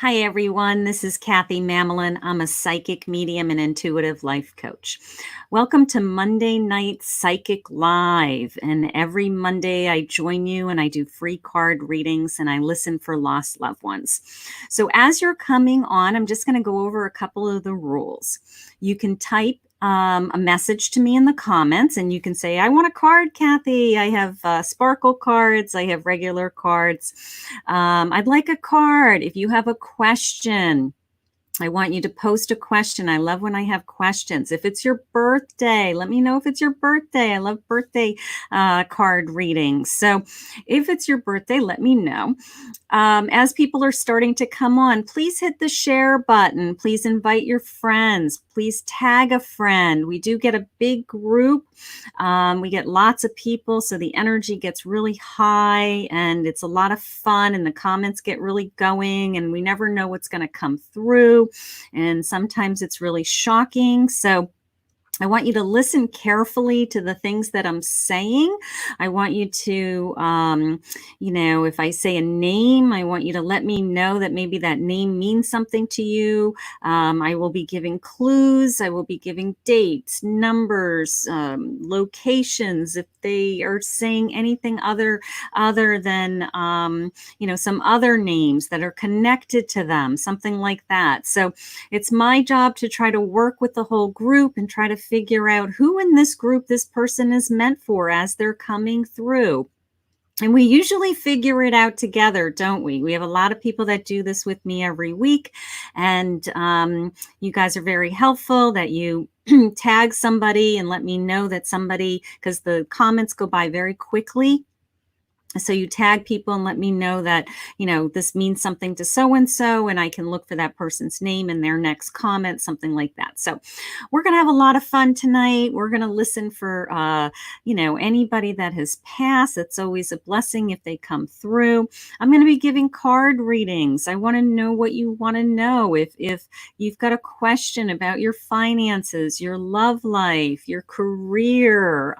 Hi, everyone. This is Kathy Mamolen. I'm a psychic medium and intuitive life coach. Welcome to Monday Night Psychic Live. And every Monday, I join you and I do free card readings and I listen for lost loved ones. So, as you're coming on, I'm just going to go over a couple of the rules. You can type a message to me in the comments and you can say, I want a card, Kathy. I have sparkle cards. I have regular cards. I'd like a card. If you have a question, I want you to post a question. I love when I have questions. If it's your birthday, let me know if it's your birthday. I love birthday card readings. So if it's your birthday, let me know. As people are starting to come on, please hit the share button. Please invite your friends. Please tag a friend. We do get a big group. We get lots of people, so the energy gets really high and it's a lot of fun and the comments get really going and we never know what's going to come through. And sometimes it's really shocking. So I want you to listen carefully to the things that I'm saying. I want you to, if I say a name, I want you to let me know that maybe that name means something to you. I will be giving clues. I will be giving dates, numbers, locations. If they are saying anything other than, some other names that are connected to them, something like that. So it's my job to try to work with the whole group and try to figure out who in this group this person is meant for as they're coming through. And we usually figure it out together, don't we? We have a lot of people that do this with me every week. And you guys are very helpful that you tag somebody and let me know that somebody, because the comments go by very quickly. So you tag people and let me know that, this means something to so-and-so, and I can look for that person's name in their next comment, something like that. So we're going to have a lot of fun tonight. We're going to listen for, anybody that has passed. It's always a blessing if they come through. I'm going to be giving card readings. I want to know what you want to know. If you've got a question about your finances, your love life, your career,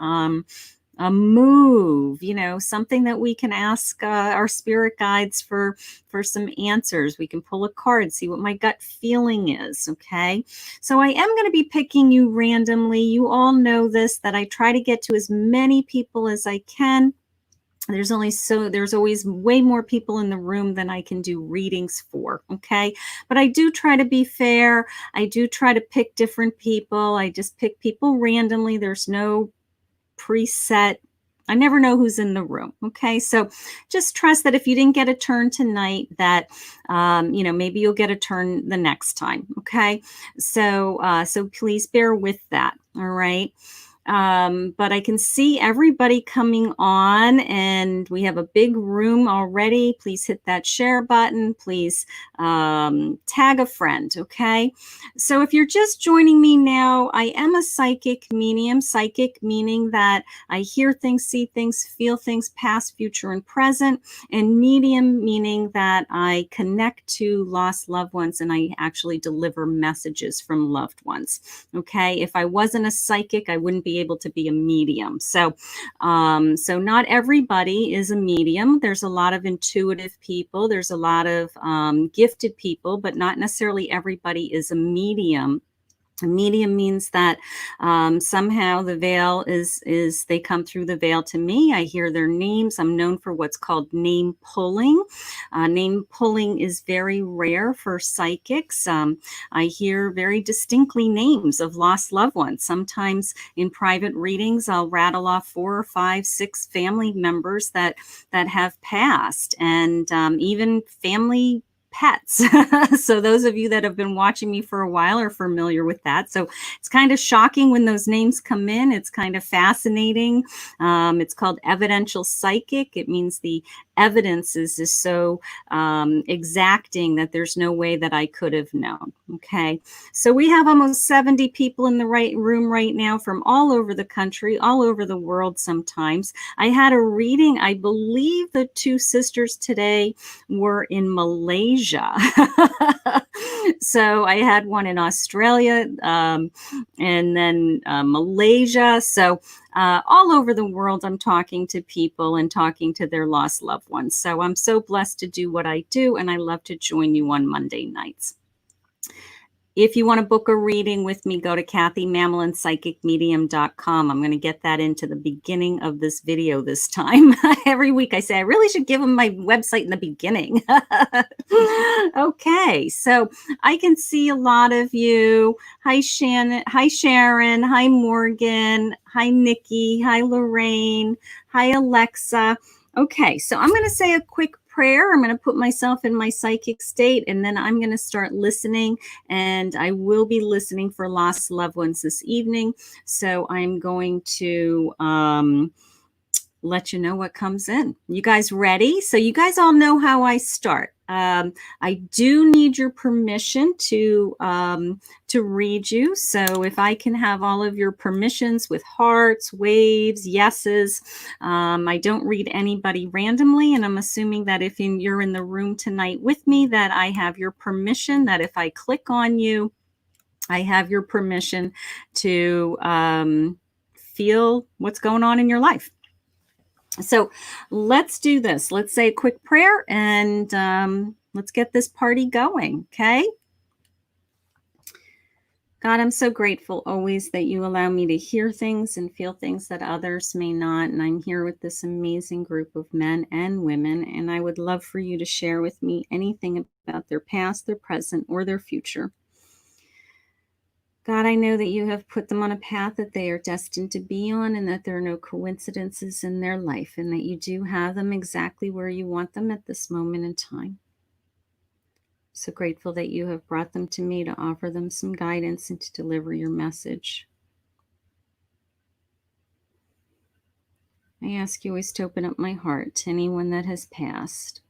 a move, something that we can ask our spirit guides for some answers. We can pull a card, see what my gut feeling is. Okay. So I am going to be picking you randomly. You all know this, that I try to get to as many people as I can. There's always way more people in the room than I can do readings for. Okay. But I do try to be fair. I do try to pick different people. I just pick people randomly. There's no preset. I never know who's in the room. Okay. So just trust that if you didn't get a turn tonight, that, maybe you'll get a turn the next time. Okay. So please bear with that. All right. But I can see everybody coming on and we have a big room already. Please hit that share button. Please tag a friend. Okay. So if you're just joining me now, I am a psychic medium. Psychic meaning that I hear things, see things, feel things, past, future, and present. And medium meaning that I connect to lost loved ones and I actually deliver messages from loved ones. Okay. If I wasn't a psychic, I wouldn't be able to be a medium. So not everybody is a medium. There's a lot of intuitive people. There's a lot of gifted people, but not necessarily everybody is a medium. A medium means that somehow the veil is they come through the veil to me. I hear their names. I'm known for what's called name pulling. Name pulling is very rare for psychics. I hear very distinctly names of lost loved ones. Sometimes in private readings, I'll rattle off 4 or 5, 6 family members that have passed, and even family pets. So those of you that have been watching me for a while are familiar with that. So it's kind of shocking when those names come in. It's kind of fascinating. It's called evidential psychic. It means the evidence is so exacting that there's no way that I could have known. Okay. So we have almost 70 people in the room right now from all over the country, all over the world sometimes. I had a reading. I believe the 2 sisters today were in Malaysia. So I had one in Australia, and then Malaysia. So all over the world, I'm talking to people and talking to their lost loved ones. So I'm so blessed to do what I do, and I love to join you on Monday nights. If you want to book a reading with me, go to kathymamolenspsychicmedium.com. I'm going to get that into the beginning of this video this time. Every week I say I really should give them my website in the beginning. Okay, so I can see a lot of you. Hi, Shannon. Hi, Sharon. Hi, Morgan. Hi, Nikki. Hi, Lorraine. Hi, Alexa. Okay, so I'm going to say a quick prayer. I'm going to put myself in my psychic state, and then I'm going to start listening, and I will be listening for lost loved ones this evening. So I'm going to let you know what comes in. You guys ready? So you guys all know how I start. I do need your permission to read you. So if I can have all of your permissions with hearts, waves, yeses. I don't read anybody randomly, and I'm assuming that if you're in the room tonight with me, that I have your permission, that if I click on you, I have your permission to feel what's going on in your life. So let's do this. Let's say a quick prayer, and let's get this party going, okay? God, I'm so grateful always that you allow me to hear things and feel things that others may not. And I'm here with this amazing group of men and women, and I would love for you to share with me anything about their past, their present, or their future. God, I know that you have put them on a path that they are destined to be on, and that there are no coincidences in their life, and that you do have them exactly where you want them at this moment in time. So grateful that you have brought them to me to offer them some guidance and to deliver your message. I ask you always to open up my heart to anyone that has passed.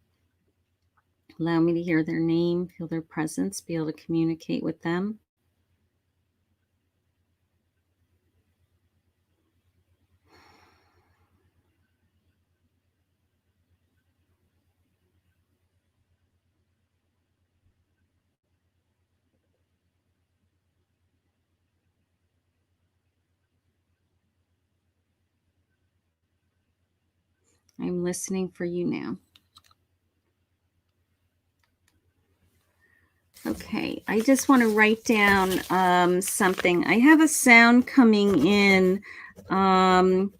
Allow me to hear their name, feel their presence, be able to communicate with them. I'm listening for you now. Okay, I just want to write down something. I have a sound coming in. I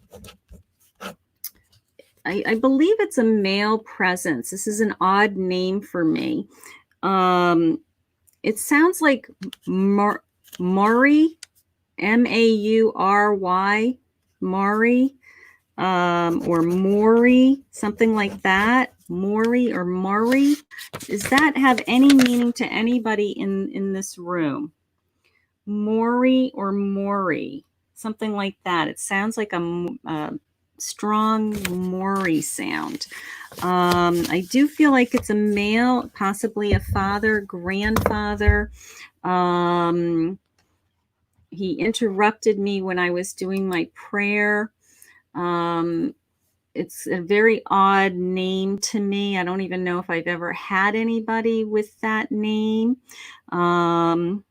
believe it's a male presence. This is an odd name for me. It sounds like Maury, Maury, Maury, or Maury, something like that. Maury or Maury. Does that have any meaning to anybody in this room? Maury or Maury, something like that. It sounds like a strong Maury sound. I do feel like it's a male, possibly a father, grandfather. He interrupted me when I was doing my prayer. It's a very odd name to me. I don't even know if I've ever had anybody with that name. I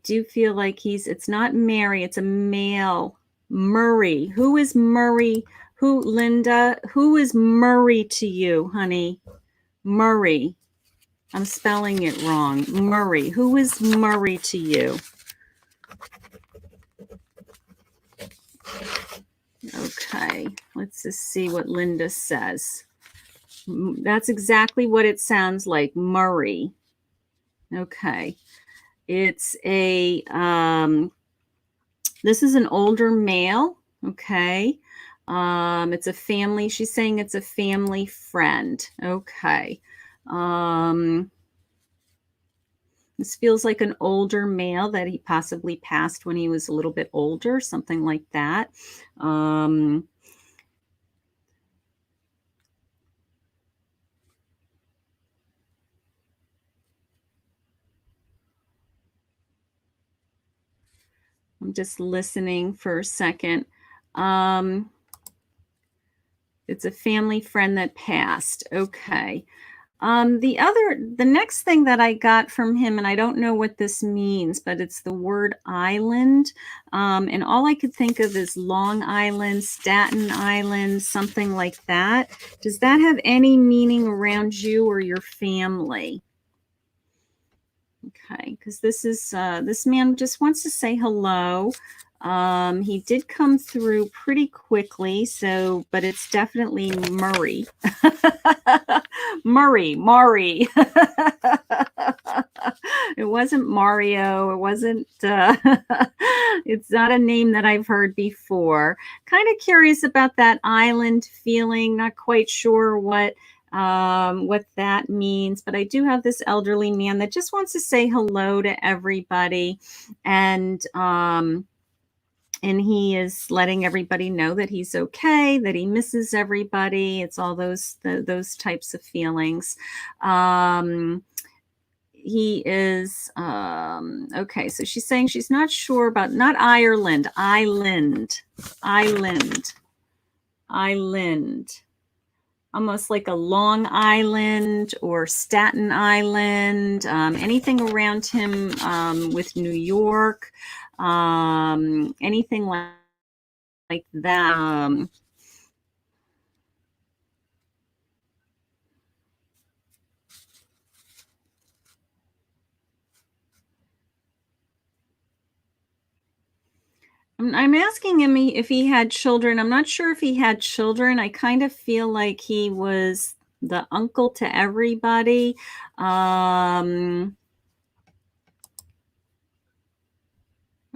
do feel like it's not Mary, it's a male. Murray. Who is Murray? Linda, who is Murray to you, honey? Murray. I'm spelling it wrong. Murray. Who is Murray to you? Okay, let's just see what Linda says. That's exactly what it sounds like, Murray. Okay. It's a, this is an older male, okay? It's a family, she's saying it's a family friend, okay. This feels like an older male that he possibly passed when he was a little bit older, something like that. I'm just listening for a second. It's a family friend that passed. Okay. The next thing that I got from him, and I don't know what this means, but it's the word island. And all I could think of is Long Island, Staten Island, something like that. Does that have any meaning around you or your family? Okay, because this man just wants to say hello. He did come through pretty quickly, so but it's definitely Murray. Murray. It wasn't Mario. It wasn't. It's not a name that I've heard before. Kind of curious about that island feeling. Not quite sure what that means, but I do have this elderly man that just wants to say hello to everybody, and he is letting everybody know that he's okay, that he misses everybody. It's all those types of feelings. He is okay. So she's saying she's not sure about not Ireland, island. Almost like a Long Island or Staten Island, anything around him with New York, anything like that. I'm asking him if he had children. I'm not sure if he had children. I kind of feel like he was the uncle to everybody.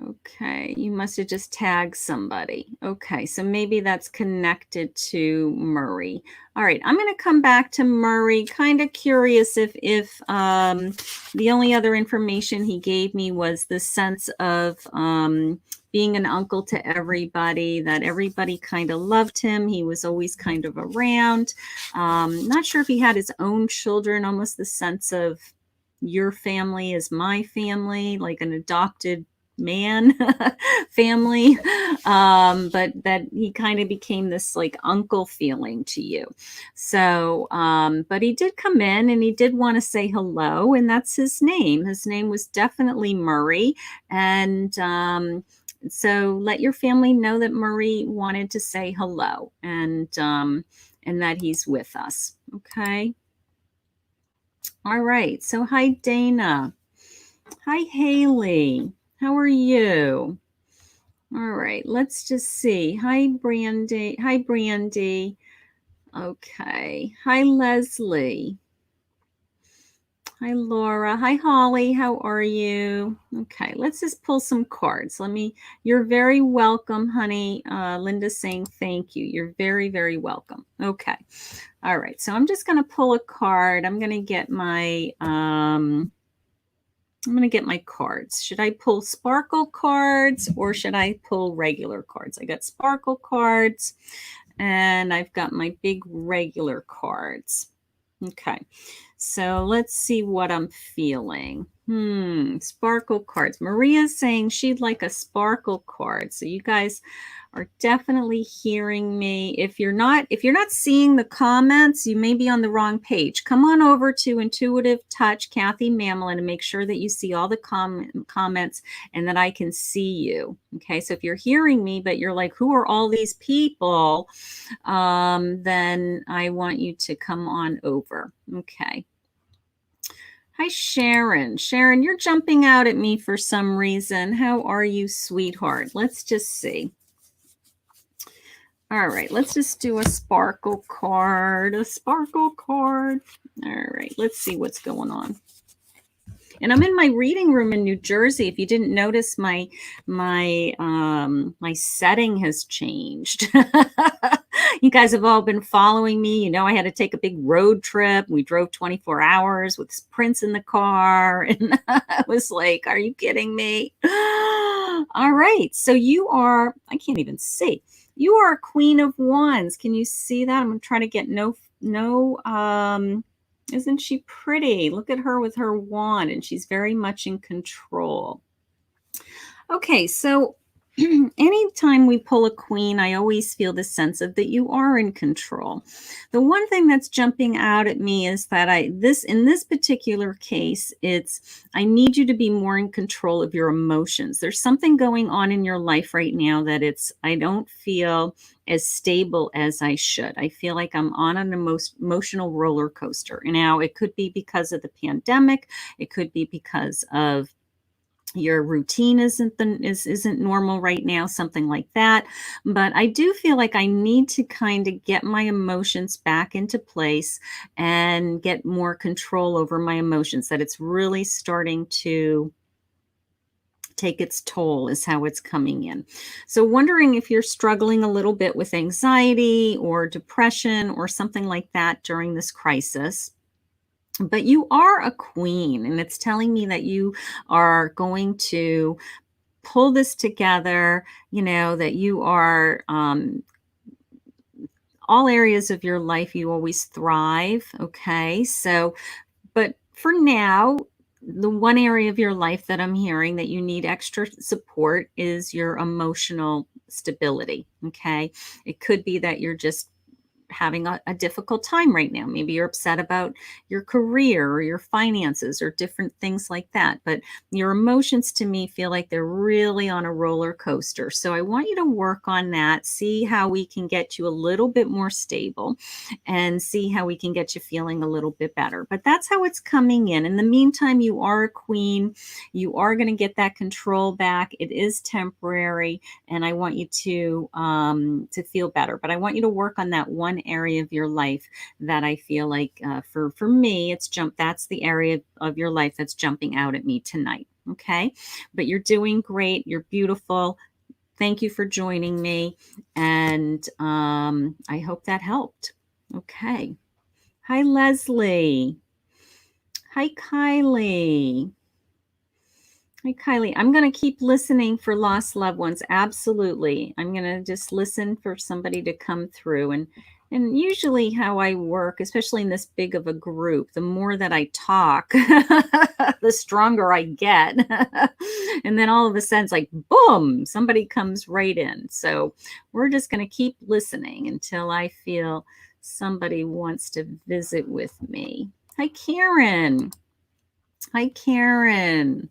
Okay, you must have just tagged somebody. Okay, so maybe that's connected to Murray. All right, I'm going to come back to Murray. Kind of curious if the only other information he gave me was the sense of being an uncle to everybody, that everybody kind of loved him. He was always kind of around. Not sure if he had his own children, almost the sense of your family is my family, like an adopted man family, but that he kind of became this like uncle feeling to you. So but he did come in and he did want to say hello, and that's his name. His name was definitely Murray. And so let your family know that Murray wanted to say hello, and that he's with us. Okay. All right. So hi, Dana. Hi, Haley. How are you? All right, let's just see. Hi, Brandy. Hi, Brandy. Okay. Hi, Leslie. Hi, Laura. Hi, Holly. How are you? Okay, let's just pull some cards. You're very welcome, honey. Linda's saying thank you. You're very, very welcome. Okay. All right, so I'm just going to pull a card. I'm going to get my cards. Should I pull sparkle cards or should I pull regular cards? I got sparkle cards and I've got my big regular cards. Okay, so let's see what I'm feeling. Sparkle cards. Maria's saying she'd like a sparkle card. So you guys are definitely hearing me. If you're not seeing the comments, you may be on the wrong page. Come on over to Intuitive Touch Kathy Mamolen and make sure that you see all the comments and that I can see you. Okay, so if you're hearing me but you're like, who are all these people? Then I want you to come on over. Okay. Hi, Sharon. Sharon, you're jumping out at me for some reason. How are you, sweetheart? Let's just see. All right, let's just do a sparkle card. All right, let's see what's going on. And I'm in my reading room in New Jersey. If you didn't notice, my setting has changed. You guys have all been following me. You know, I had to take a big road trip. We drove 24 hours with Prince in the car. And I was like, are you kidding me? All right. So you are, I can't even see. You are a Queen of Wands. Can you see that? I'm going to try to get isn't she pretty? Look at her with her wand, and she's very much in control. Okay, so Anytime we pull a queen, I always feel the sense of that you are in control. The one thing that's jumping out at me is that in this particular case, it's I need you to be more in control of your emotions. There's something going on in your life right now that I don't feel as stable as I should. I feel like I'm on an emotional roller coaster. Now, it could be because of the pandemic, it could be because of your routine isn't normal right now, something like that. But I do feel like I need to kind of get my emotions back into place and get more control over my emotions, that it's really starting to take its toll is how it's coming in. So wondering if you're struggling a little bit with anxiety or depression or something like that during this crisis. But you are a queen, and it's telling me that you are going to pull this together, that you are, all areas of your life, you always thrive. Okay. So, but for now, the one area of your life that I'm hearing that you need extra support is your emotional stability. Okay. It could be that you're just having a difficult time right now. Maybe you're upset about your career or your finances or different things like that. But your emotions to me feel like they're really on a roller coaster. So I want you to work on that, see how we can get you a little bit more stable and see how we can get you feeling a little bit better. But that's how it's coming in. In the meantime, you are a queen. You are going to get that control back. It is temporary, and I want you to feel better. But I want you to work on that one area of your life that I feel like for me, that's the area of your life that's jumping out at me tonight. Okay, but you're doing great. You're beautiful. Thank you for joining me, and I hope that helped. Okay. Hi, Leslie. Hi, Kylie. Hi, Kylie. I'm going to keep listening for lost loved ones. Absolutely. I'm going to just listen for somebody to come through. And usually how I work, especially in this big of a group, the more that I talk, the stronger I get. And then all of a sudden it's like, boom, somebody comes right in. So we're just going to keep listening until I feel somebody wants to visit with me. Hi, Karen. Hi, Karen.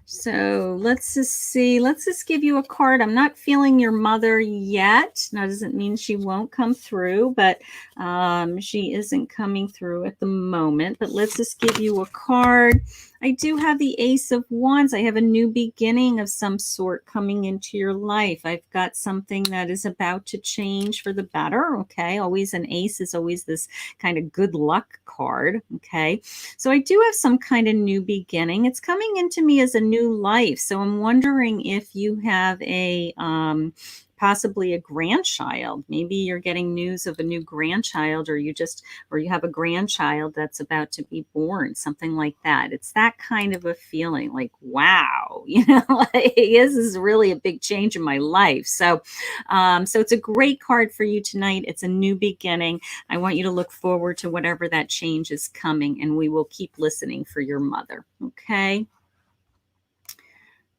So let's just see. Let's just give you a card. I'm not feeling your mother yet. Now, doesn't mean she won't come through, but she isn't coming through at the moment. But let's just give you a card. I do have the Ace of Wands. I have a new beginning of some sort coming into your life. I've got something that is about to change for the better. Okay. Always an ace is always this kind of good luck card. Okay. So I do have some kind of new beginning. It's coming into me as a new life. So I'm wondering if you have possibly a grandchild. Maybe you're getting news of a new grandchild, or you have a grandchild that's about to be born, something like that. It's that kind of a feeling like, wow, like, this is really a big change in my life. So it's a great card for you tonight. It's a new beginning. I want you to look forward to whatever that change is coming, and we will keep listening for your mother. Okay.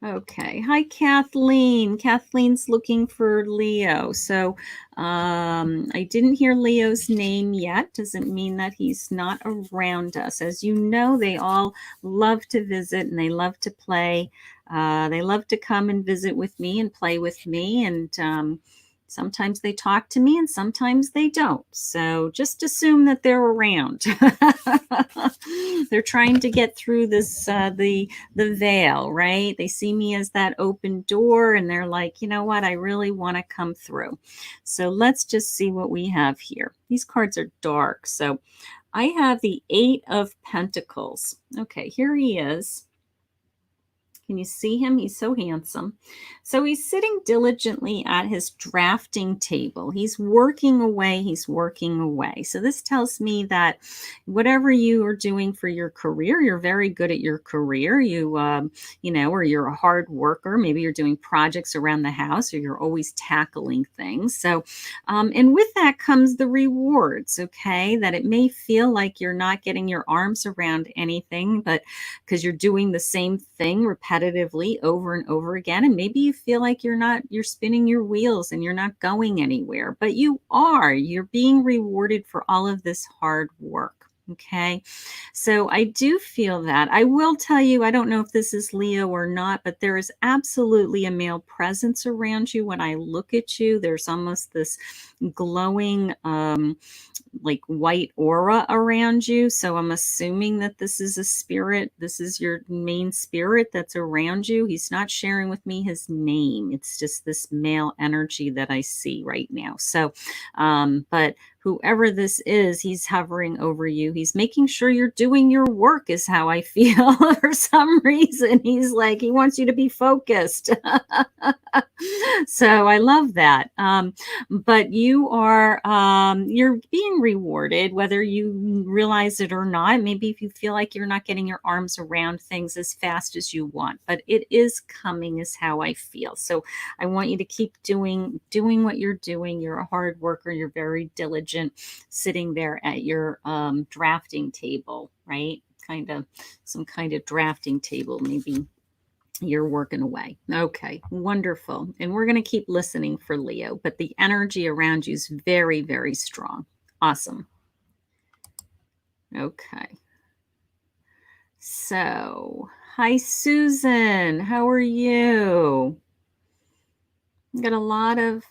Okay. Hi, Kathleen. Kathleen's looking for Leo. So I didn't hear Leo's name yet. Doesn't mean that he's not around us. As you know, they all love to visit and they love to play. They love to come and visit with me and play with me. And sometimes they talk to me and sometimes they don't. So just assume that they're around. They're trying to get through this, the veil, right? They see me as that open door and they're like, you know what? I really want to come through. So let's just see what we have here. These cards are dark. So I have the Eight of Pentacles. Okay, here he is. Can you see him? He's so handsome. So he's sitting diligently at his drafting table. He's working away. He's working away. So this tells me that whatever you are doing for your career, you're very good at your career. Or you're a hard worker. Maybe you're doing projects around the house, or you're always tackling things. So, and with that comes the rewards, okay? That it may feel like you're not getting your arms around anything, but because you're doing the same thing repetitively, repetitively over and over again. And maybe you feel like you're spinning your wheels and you're not going anywhere, but you are. You're being rewarded for all of this hard work. Okay. So I do feel that. I will tell you, I don't know if this is Leo or not, but there is absolutely a male presence around you. When I look at you, there's almost this glowing, like white aura around you. So I'm assuming that this is a spirit. This is your main spirit that's around you. He's not sharing with me his name. It's just this male energy that I see right now. So, but whoever this is, he's hovering over you. He's making sure you're doing your work, is how I feel. For some reason, he's like, he wants you to be focused. So I love that. But you're being rewarded, whether you realize it or not. Maybe if you feel like you're not getting your arms around things as fast as you want, but it is coming, is how I feel. So I want you to keep doing what you're doing. You're a hard worker. You're very diligent, sitting there at your drafting table, right? Some kind of drafting table, maybe you're working away. Okay, wonderful. And we're going to keep listening for Leo, but the energy around you is very, very strong. Awesome. Okay. So, hi, Susan. How are you? I've got a lot of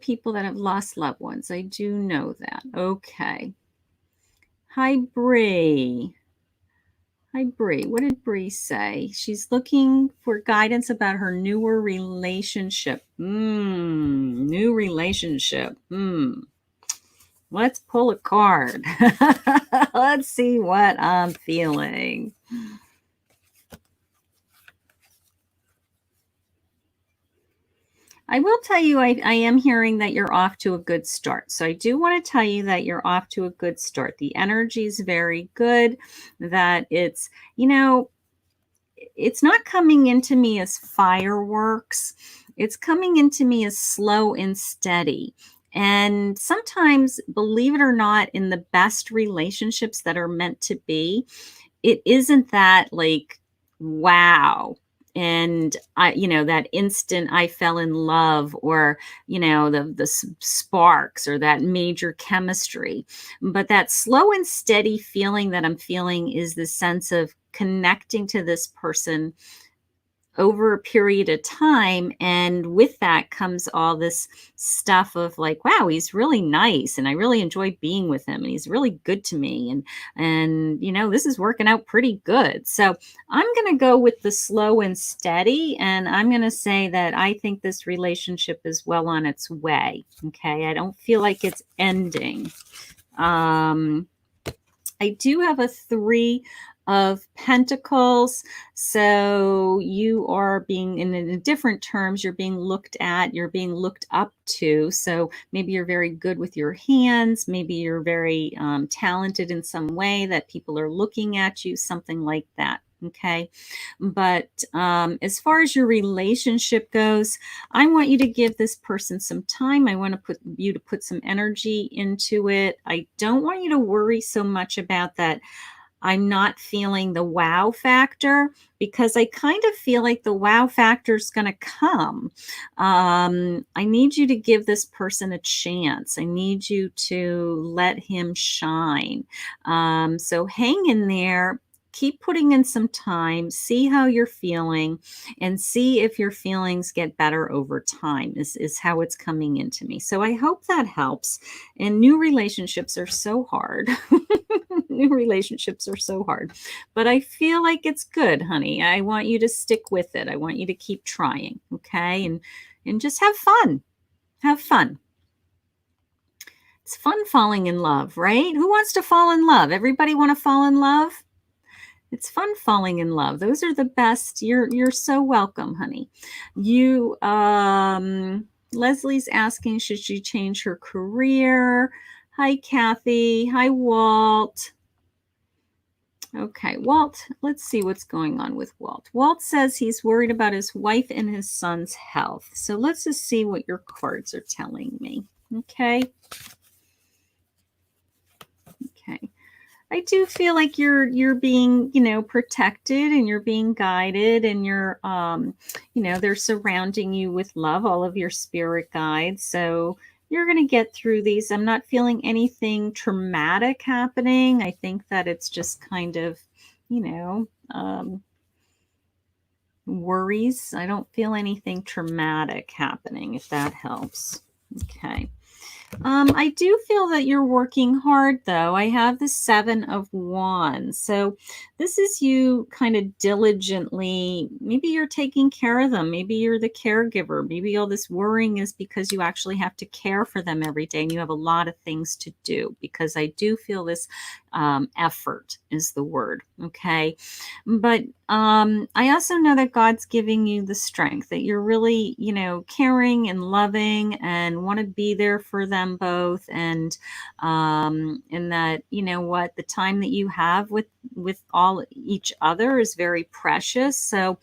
people that have lost loved ones. I do know that. Okay. Hi, Bree. Hi, Bree. What did Bree say? She's looking for guidance about her newer relationship. New relationship. Let's pull a card. Let's see what I'm feeling. I will tell you, I am hearing that you're off to a good start. So I do want to tell you that you're off to a good start. The energy is very good, that it's not coming into me as fireworks. It's coming into me as slow and steady. And sometimes, believe it or not, in the best relationships that are meant to be, it isn't that like, wow. And that instant I fell in love, or, the sparks, or that major chemistry. But that slow and steady feeling that I'm feeling is the sense of connecting to this person over a period of time. And with that comes all this stuff of like, wow, he's really nice and I really enjoy being with him and he's really good to me. And this is working out pretty good. So I'm going to go with the slow and steady. And I'm going to say that I think this relationship is well on its way. Okay. I don't feel like it's ending. I do have a 3 of Pentacles. So you are being, in different terms, you're being looked at, you're being looked up to. So maybe you're very good with your hands. Maybe you're very talented in some way that people are looking at you, something like that. Okay. But as far as your relationship goes, I want you to give this person some time. I want to put some energy into it. I don't want you to worry so much about that. I'm not feeling the wow factor, because I kind of feel like the wow factor is going to come. I need you to give this person a chance. I need you to let him shine. So hang in there. Keep putting in some time, see how you're feeling, and see if your feelings get better over time, is how it's coming into me. So I hope that helps. And new relationships are so hard. New relationships are so hard. But I feel like it's good, honey. I want you to stick with it. I want you to keep trying, okay? And just have fun. Have fun. It's fun falling in love, right? Who wants to fall in love? Everybody want to fall in love? It's fun falling in love. Those are the best. You're so welcome, honey. Leslie's asking, should she change her career? Hi, Kathy. Hi, Walt. Okay, Walt, let's see what's going on with Walt. Walt says he's worried about his wife and his son's health. So let's just see what your cards are telling me. Okay. I do feel like you're being, protected, and you're being guided, and they're surrounding you with love, all of your spirit guides. So you're going to get through these. I'm not feeling anything traumatic happening. I think that it's just kind of, you know, worries. I don't feel anything traumatic happening, if that helps. Okay. I do feel that you're working hard, though. I have the Seven of Wands. So this is you kind of diligently, maybe you're taking care of them. Maybe you're the caregiver. Maybe all this worrying is because you actually have to care for them every day and you have a lot of things to do, because I do feel this effort is the word. Okay. But I also know that God's giving you the strength, that you're really, caring and loving and want to be there for them both. And that, the time that you have with all each other is very precious. So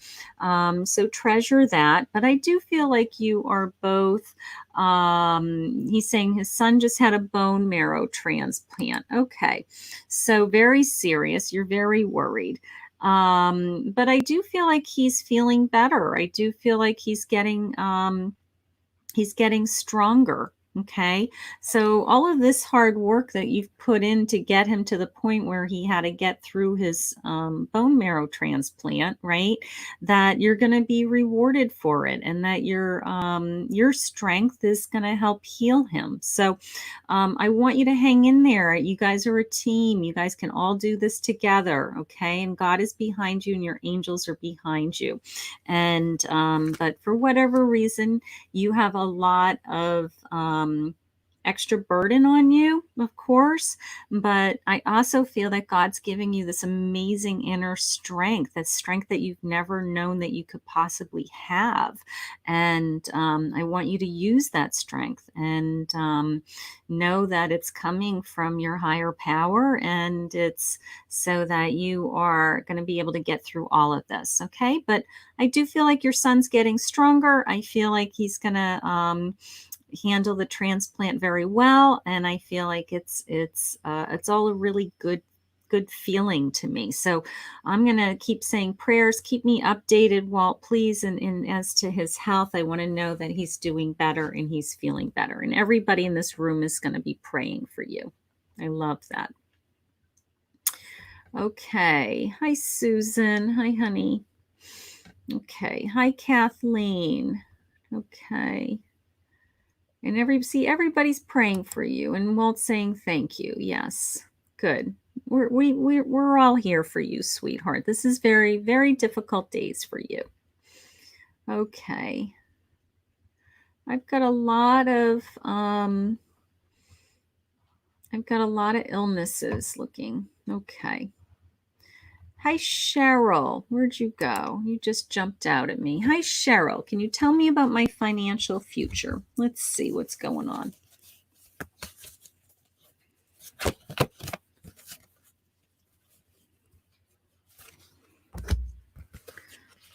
treasure that. But I do feel like you are both, he's saying his son just had a bone marrow transplant. Okay. So very serious. You're very worried. But I do feel like he's feeling better. I do feel like he's getting stronger. Okay. So all of this hard work that you've put in to get him to the point where he had to get through his bone marrow transplant, right? That you're going to be rewarded for it, and that your strength is going to help heal him. So I want you to hang in there. You guys are a team. You guys can all do this together. Okay. And God is behind you and your angels are behind you. And, but for whatever reason, you have a lot of extra burden on you, of course, but I also feel that God's giving you this amazing inner strength, that strength that you've never known that you could possibly have. And I want you to use that strength, and know that it's coming from your higher power, and it's so that you are going to be able to get through all of this. Okay. But I do feel like your son's getting stronger. I feel like he's going to handle the transplant very well, and I feel like it's all a really good feeling to me. So I'm going to keep saying prayers. Keep me updated, Walt, please. And as to his health, I want to know that he's doing better and he's feeling better. And everybody in this room is going to be praying for you. I love that. Okay. Hi, Susan. Hi, honey. Okay. Hi, Kathleen. Okay. And everybody's praying for you, and Walt's saying thank you. Yes. Good. We're all here for you, sweetheart. This is very, very difficult days for you. Okay. I've got a lot of illnesses looking. Okay. Hi, Cheryl. Where'd you go? You just jumped out at me. Hi, Cheryl. Can you tell me about my financial future? Let's see what's going on.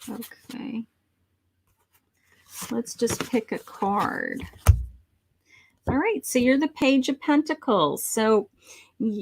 Okay. Let's just pick a card. All right. So you're the Page of Pentacles. So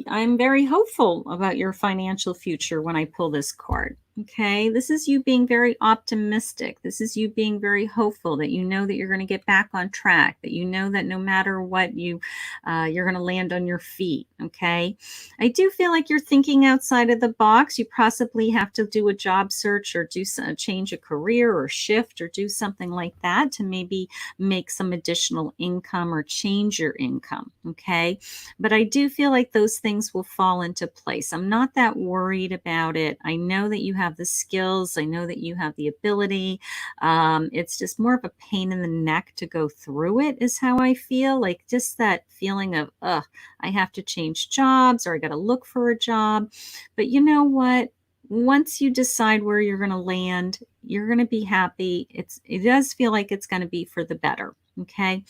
I'm very hopeful about your financial future when I pull this card. Okay, this is you being very optimistic. This is you being very hopeful that you know that you're going to get back on track, that you know that no matter what, you're going to land on your feet. Okay, I do feel like you're thinking outside of the box. You possibly have to do a job search, or change a career, or shift, or do something like that to maybe make some additional income or change your income. Okay, but I do feel like those things will fall into place. I'm not that worried about it. I know that you have the skills. I know that you have the ability. It's just more of a pain in the neck to go through it, is how I feel. Like just that feeling of, I have to change jobs, or I got to look for a job. But you know what? Once you decide where you're going to land, you're going to be happy. It does feel like it's going to be for the better. Okay.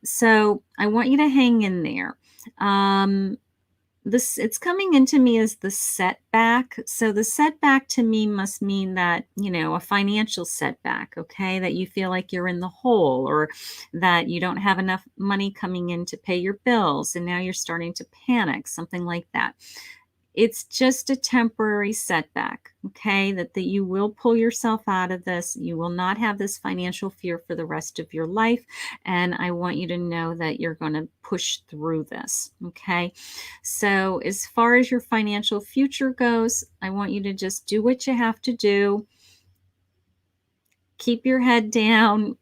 So I want you to hang in there. It's coming into me as the setback. So the setback to me must mean that, a financial setback, okay, that you feel like you're in the hole, or that you don't have enough money coming in to pay your bills, and now you're starting to panic, something like that. It's just a temporary setback, okay? That you will pull yourself out of this. You will not have this financial fear for the rest of your life. And I want you to know that you're going to push through this, okay? So, as far as your financial future goes, I want you to just do what you have to do. Keep your head down,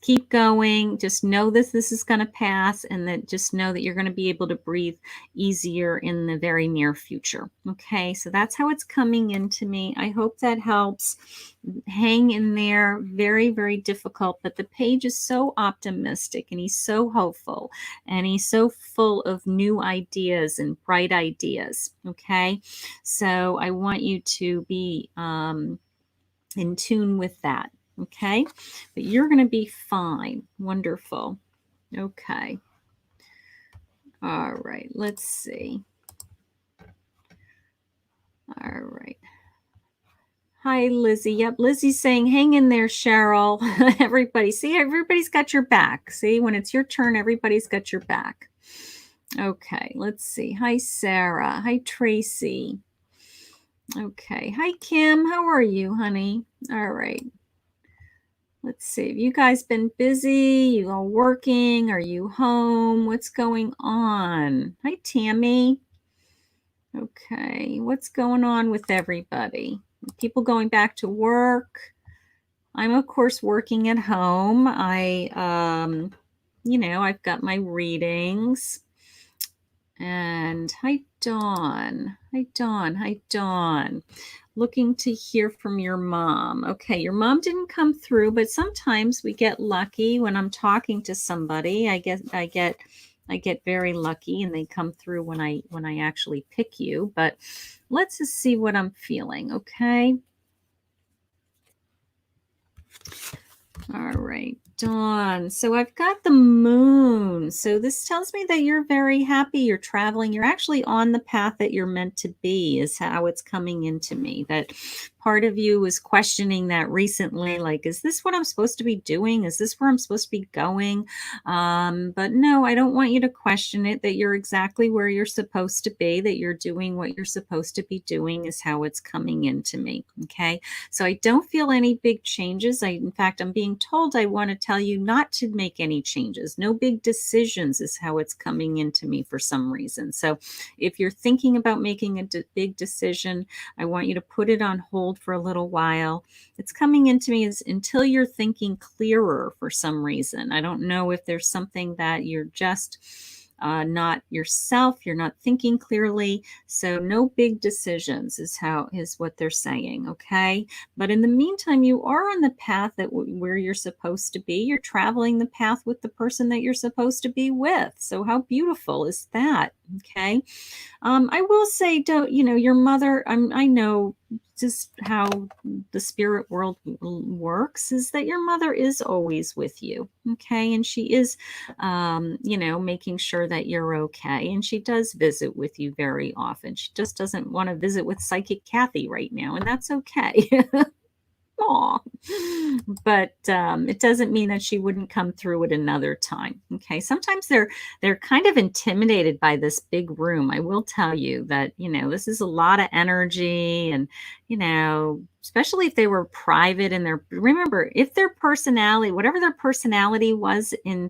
keep going. Just know that this is going to pass, and that just know that you're going to be able to breathe easier in the very near future. Okay, so that's how it's coming into me. I hope that helps. Hang in there. Very, very difficult, but the page is so optimistic, and he's so hopeful, and he's so full of new ideas and bright ideas. Okay, so I want you to be in tune with that. Okay. But you're going to be fine. Wonderful. Okay. All right. Let's see. All right. Hi, Lizzie. Yep. Lizzie's saying, hang in there, Cheryl. Everybody. See, everybody's got your back. See, when it's your turn, everybody's got your back. Okay. Let's see. Hi, Sarah. Hi, Tracy. Okay. Hi, Kim. How are you, honey? All right. Let's see. Have you guys been busy? You all working? Are you home? What's going on? Hi, Tammy. Okay. What's going on with everybody? People going back to work? I'm, of course, working at home. I've got my readings. And hi, Dawn. Hi, Dawn. Hi, Dawn. Looking to hear from your mom. Okay, your mom didn't come through, but sometimes we get lucky when I'm talking to somebody. I get very lucky, and they come through when I actually pick you. But let's just see what I'm feeling, okay? All right, Dawn. So I've got the moon. So this tells me that you're very happy. You're traveling. You're actually on the path that you're meant to be, is how it's coming into me. That part of you was questioning that recently, like, is this what I'm supposed to be doing? Is this where I'm supposed to be going? But no, I don't want you to question it, that you're exactly where you're supposed to be, that you're doing what you're supposed to be doing, is how it's coming into me. Okay. So I don't feel any big changes. In fact, I'm being told I want to tell you not to make any changes. No big decisions is how it's coming into me for some reason. So if you're thinking about making a big decision, I want you to put it on hold for a little while. It's coming into me as until you're thinking clearer for some reason. I don't know if there's something that you're just not yourself, you're not thinking clearly. So no big decisions is what they're saying. Okay. But in the meantime, you are on the path where you're supposed to be. You're traveling the path with the person that you're supposed to be with. So how beautiful is that? Okay. I will say, don't, your mother, I know just how the spirit world works, is that your mother is always with you. Okay. And she is, making sure that you're okay. And she does visit with you very often. She just doesn't want to visit with Psychic Kathy right now. And that's okay. Aw. But it doesn't mean that she wouldn't come through at another time. Okay. Sometimes they're kind of intimidated by this big room. I will tell you that, this is a lot of energy, and, especially if they were private and remember, if their personality, whatever their personality was in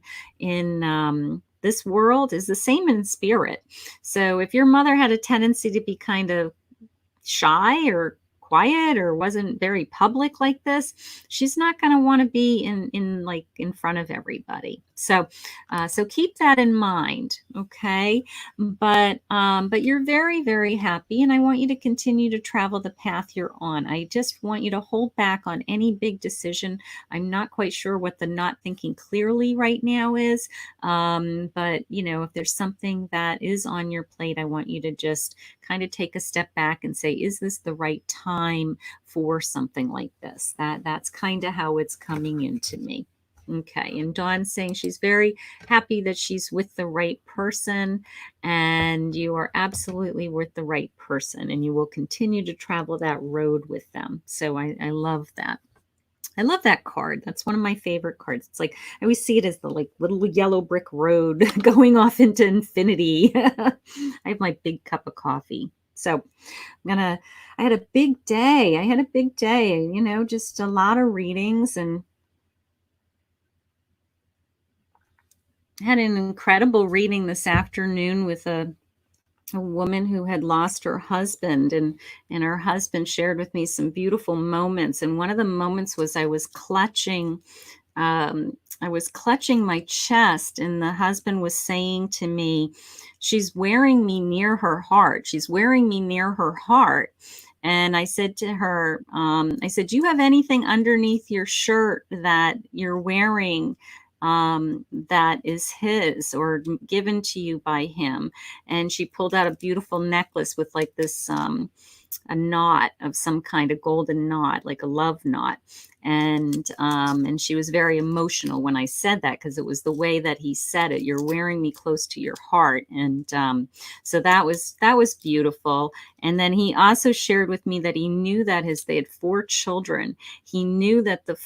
this world, is the same in spirit. So if your mother had a tendency to be kind of shy or quiet or wasn't very public like this, she's not going to want to be in front of everybody. So keep that in mind. Okay. But you're very, very happy, and I want you to continue to travel the path you're on. I just want you to hold back on any big decision. I'm not quite sure what the not thinking clearly right now is. But if there's something that is on your plate, I want you to just kind of take a step back and say, is this the right time for something like this? That's kind of how it's coming into me. Okay. And Dawn's saying she's very happy that she's with the right person, and you are absolutely with the right person, and you will continue to travel that road with them. So I love that. I love that card. That's one of my favorite cards. It's like I always see it as the like little yellow brick road going off into infinity. I have my big cup of coffee. So I'm gonna I had a big day. I had a big day, just a lot of readings and had an incredible reading this afternoon with a woman who had lost her husband, and her husband shared with me some beautiful moments, and one of the moments was I was clutching my chest, and the husband was saying to me, she's wearing me near her heart, she's wearing me near her heart. And I said to her, I said, do you have anything underneath your shirt that you're wearing that is his or given to you by him? And she pulled out a beautiful necklace with like this a knot of some kind, a golden knot, like a love knot. And she was very emotional when I said that, because it was the way that he said it. You're wearing me close to your heart. And so that was beautiful. And then he also shared with me that he knew that they had 4 children. He knew that the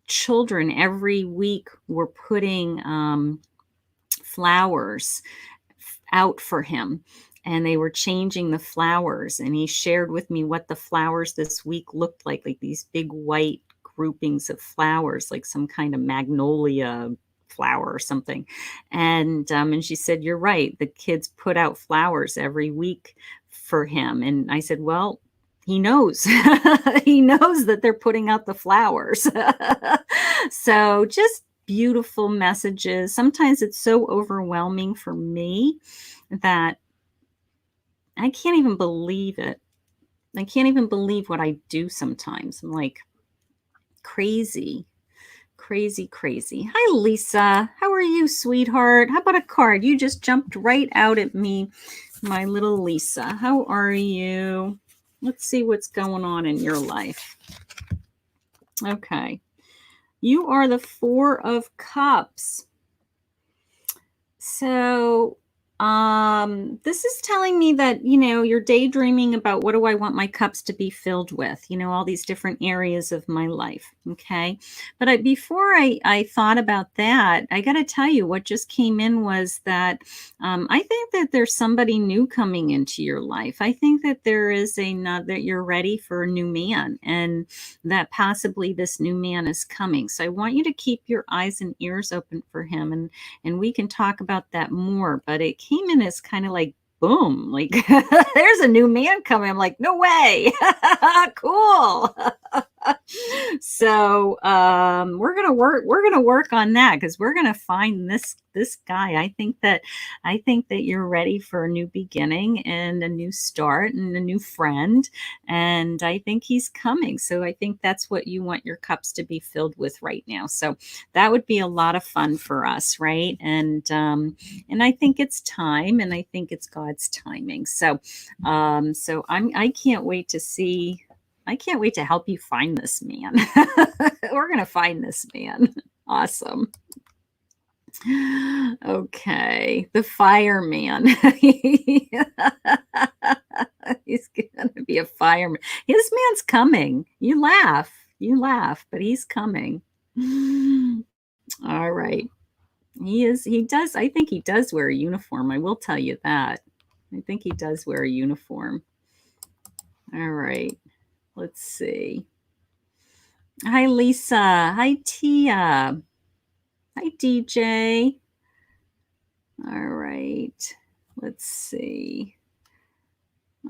children every week were putting flowers out for him, and they were changing the flowers, and he shared with me what the flowers this week looked like these big white groupings of flowers, like some kind of magnolia flower or something. And she said, you're right, the kids put out flowers every week for him. And I said, well, he knows. He knows that they're putting out the flowers. So just beautiful messages. Sometimes it's so overwhelming for me that I can't even believe it. I can't even believe what I do sometimes. I'm like, crazy, crazy, crazy. Hi, Lisa. How are you, sweetheart? How about a card? You just jumped right out at me, my little Lisa. How are you? Let's see what's going on in your life. Okay. You are the 4 of Cups. So this is telling me that, you're daydreaming about, what do I want my cups to be filled with? All these different areas of my life. Okay. But before I thought about that, I got to tell you what just came in was that I think that there's somebody new coming into your life. I think that there is that you're ready for a new man, and that possibly this new man is coming. So I want you to keep your eyes and ears open for him, and we can talk about that more. But it came in as kind of like, boom, like there's a new man coming. I'm like, no way. Cool. So we're gonna work on that, because we're gonna find this guy. I think that you're ready for a new beginning and a new start and a new friend, and I think he's coming. So I think that's what you want your cups to be filled with right now. So that would be a lot of fun for us, right? And I think it's time, and I think it's God's timing. So I can't wait to see. I can't wait to help you find this man. We're going to find this man. Awesome. Okay. The fireman. He's going to be a fireman. His man's coming. You laugh, but he's coming. All right. I think he does wear a uniform. I will tell you that. I think he does wear a uniform. All right. Let's see. Hi, Lisa. Hi, Tia. Hi, DJ. All right. Let's see.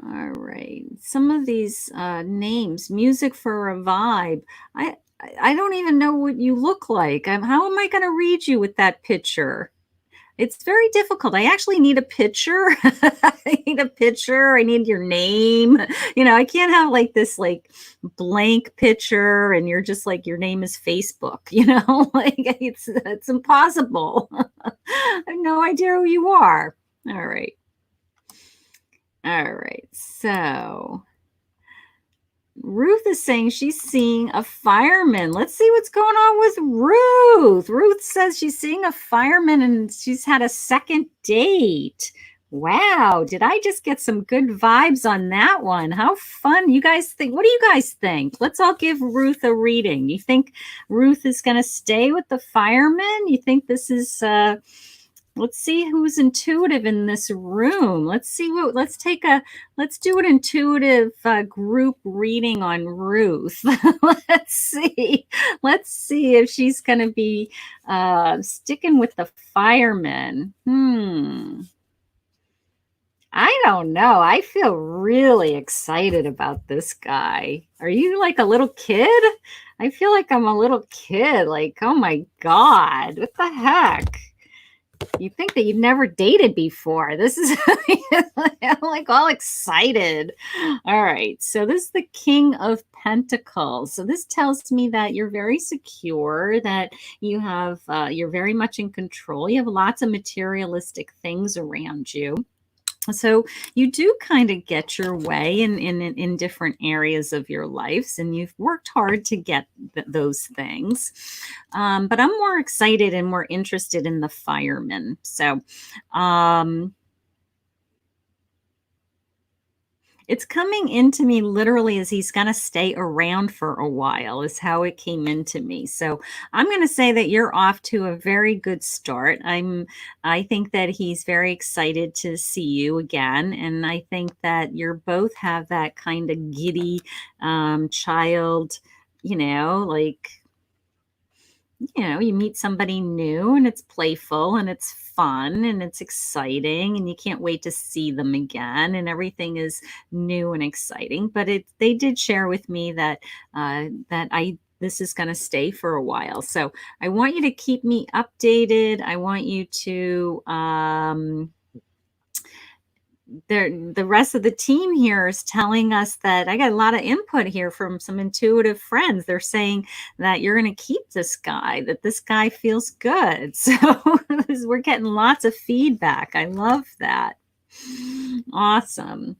All right. Some of these names, Music for a Vibe. I don't even know what you look like. How am I going to read you with that picture? It's very difficult. I actually need a picture. I need a picture. I need your name. I can't have like this like blank picture and you're just like, your name is Facebook, like it's impossible. I have no idea who you are. All right. All right. So Ruth is saying she's seeing a fireman. Let's see what's going on with Ruth. Ruth says she's seeing a fireman and she's had a second date. Wow, did I just get some good vibes on that one? How fun. You guys think, what do you guys think? Let's all give Ruth a reading. You think Ruth is going to stay with the firemen? You think this is let's see who's intuitive in this room. Let's do an intuitive group reading on Ruth. let's see. Let's see if she's going to be sticking with the firemen. I don't know. I feel really excited about this guy. Are you like a little kid? I feel like I'm a little kid. Like, oh my God, what the heck? You think that you've never dated before. This is I'm like all excited. All right. So this is the King of Pentacles. So this tells me that you're very secure, that you have you're very much in control. You have lots of materialistic things around you. So you do kind of get your way in different areas of your lives, and you've worked hard to get those things. But I'm more excited and more interested in the firemen. So it's coming into me literally as he's going to stay around for a while, is how it came into me. So I'm going to say that you're off to a very good start. I think that he's very excited to see you again. And I think that you're both have that kind of giddy child, like, you meet somebody new and it's playful and it's fun and it's exciting and you can't wait to see them again and everything is new and exciting. But they did share with me that this is going to stay for a while. So I want you to keep me updated. I want you to the rest of the team here is telling us that I got a lot of input here from some intuitive friends. They're saying that you're going to keep this guy, that this guy feels good. So we're getting lots of feedback. I love that. Awesome.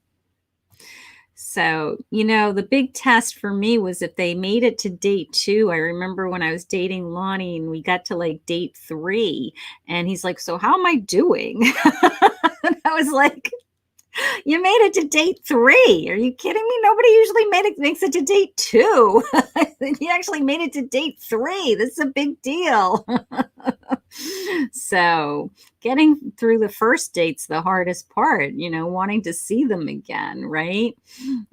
So, the big test for me was if they made it to date 2. I remember when I was dating Lonnie and we got to like date 3 and he's like, so how am I doing? And I was like, you made it to date 3. Are you kidding me? Nobody usually makes it to date 2. You actually made it to date 3. This is a big deal. So getting through the first date's the hardest part, wanting to see them again, right?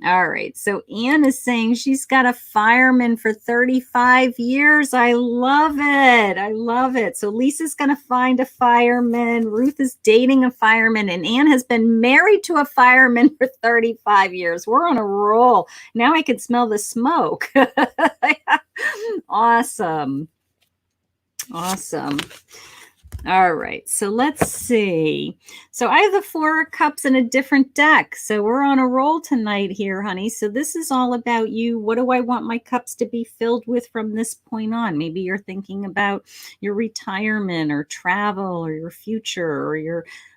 All right. So Anne is saying she's got a fireman for 35 years. I love it. I love it. So Lisa's going to find a fireman. Ruth is dating a fireman, and Anne has been married to a fireman for 35 years. We're on a roll. Now I can smell the smoke. Awesome. Awesome. All right, so let's see. So I have the 4 of Cups in a different deck. So we're on a roll tonight here, honey. So this is all about you. What do I want my cups to be filled with from this point on? Maybe you're thinking about your retirement or travel or your future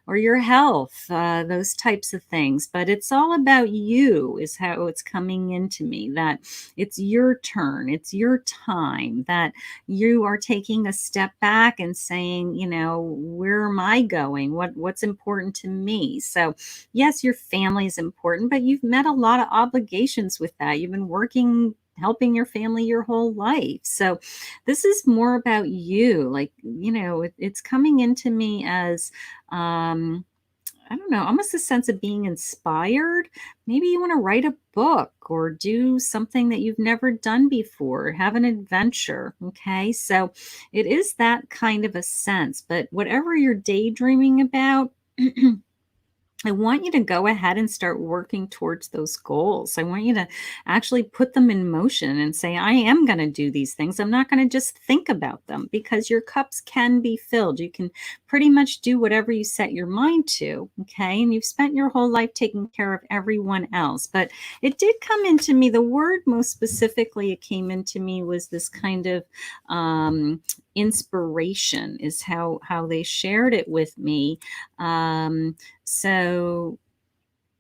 or your health, those types of things. But it's all about you is how it's coming into me, that it's your turn, it's your time, that you are taking a step back and saying, where am I going? What's important to me? So yes, your family is important, but you've met a lot of obligations with that. You've been working, helping your family your whole life. So this is more about you. Like, it's coming into me as, I don't know, almost a sense of being inspired. Maybe you want to write a book or do something that you've never done before, have an adventure. Okay. So it is that kind of a sense, but whatever you're daydreaming about, I want you to go ahead and start working towards those goals. I want you to actually put them in motion and say, I am going to do these things. I'm not going to just think about them, because your cups can be filled. You can pretty much do whatever you set your mind to. Okay. And you've spent your whole life taking care of everyone else. But it did come into me, the word most specifically it came into me was this kind of inspiration, is how they shared it with me. So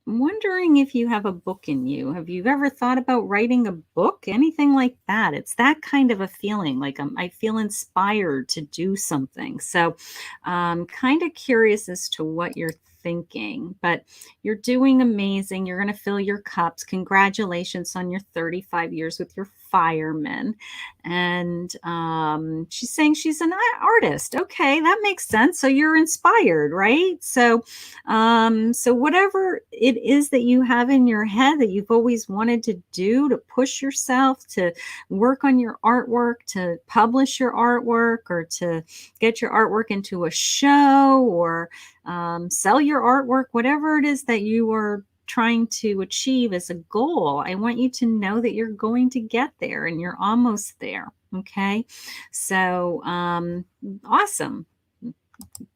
I'm wondering if you have a book in you. Have you ever thought about writing a book? Anything like that? It's that kind of a feeling, like I feel inspired to do something. So I'm kind of curious as to what you're thinking. But you're doing amazing. You're going to fill your cups. Congratulations on your 35 years with your firemen. And she's saying she's an artist. Okay, that makes sense. So you're inspired, right? So whatever it is that you have in your head that you've always wanted to do, to push yourself, to work on your artwork, to publish your artwork, or to get your artwork into a show, or sell your artwork, whatever it is that you are trying to achieve as a goal, I want you to know that you're going to get there and you're almost there. Okay. So, awesome.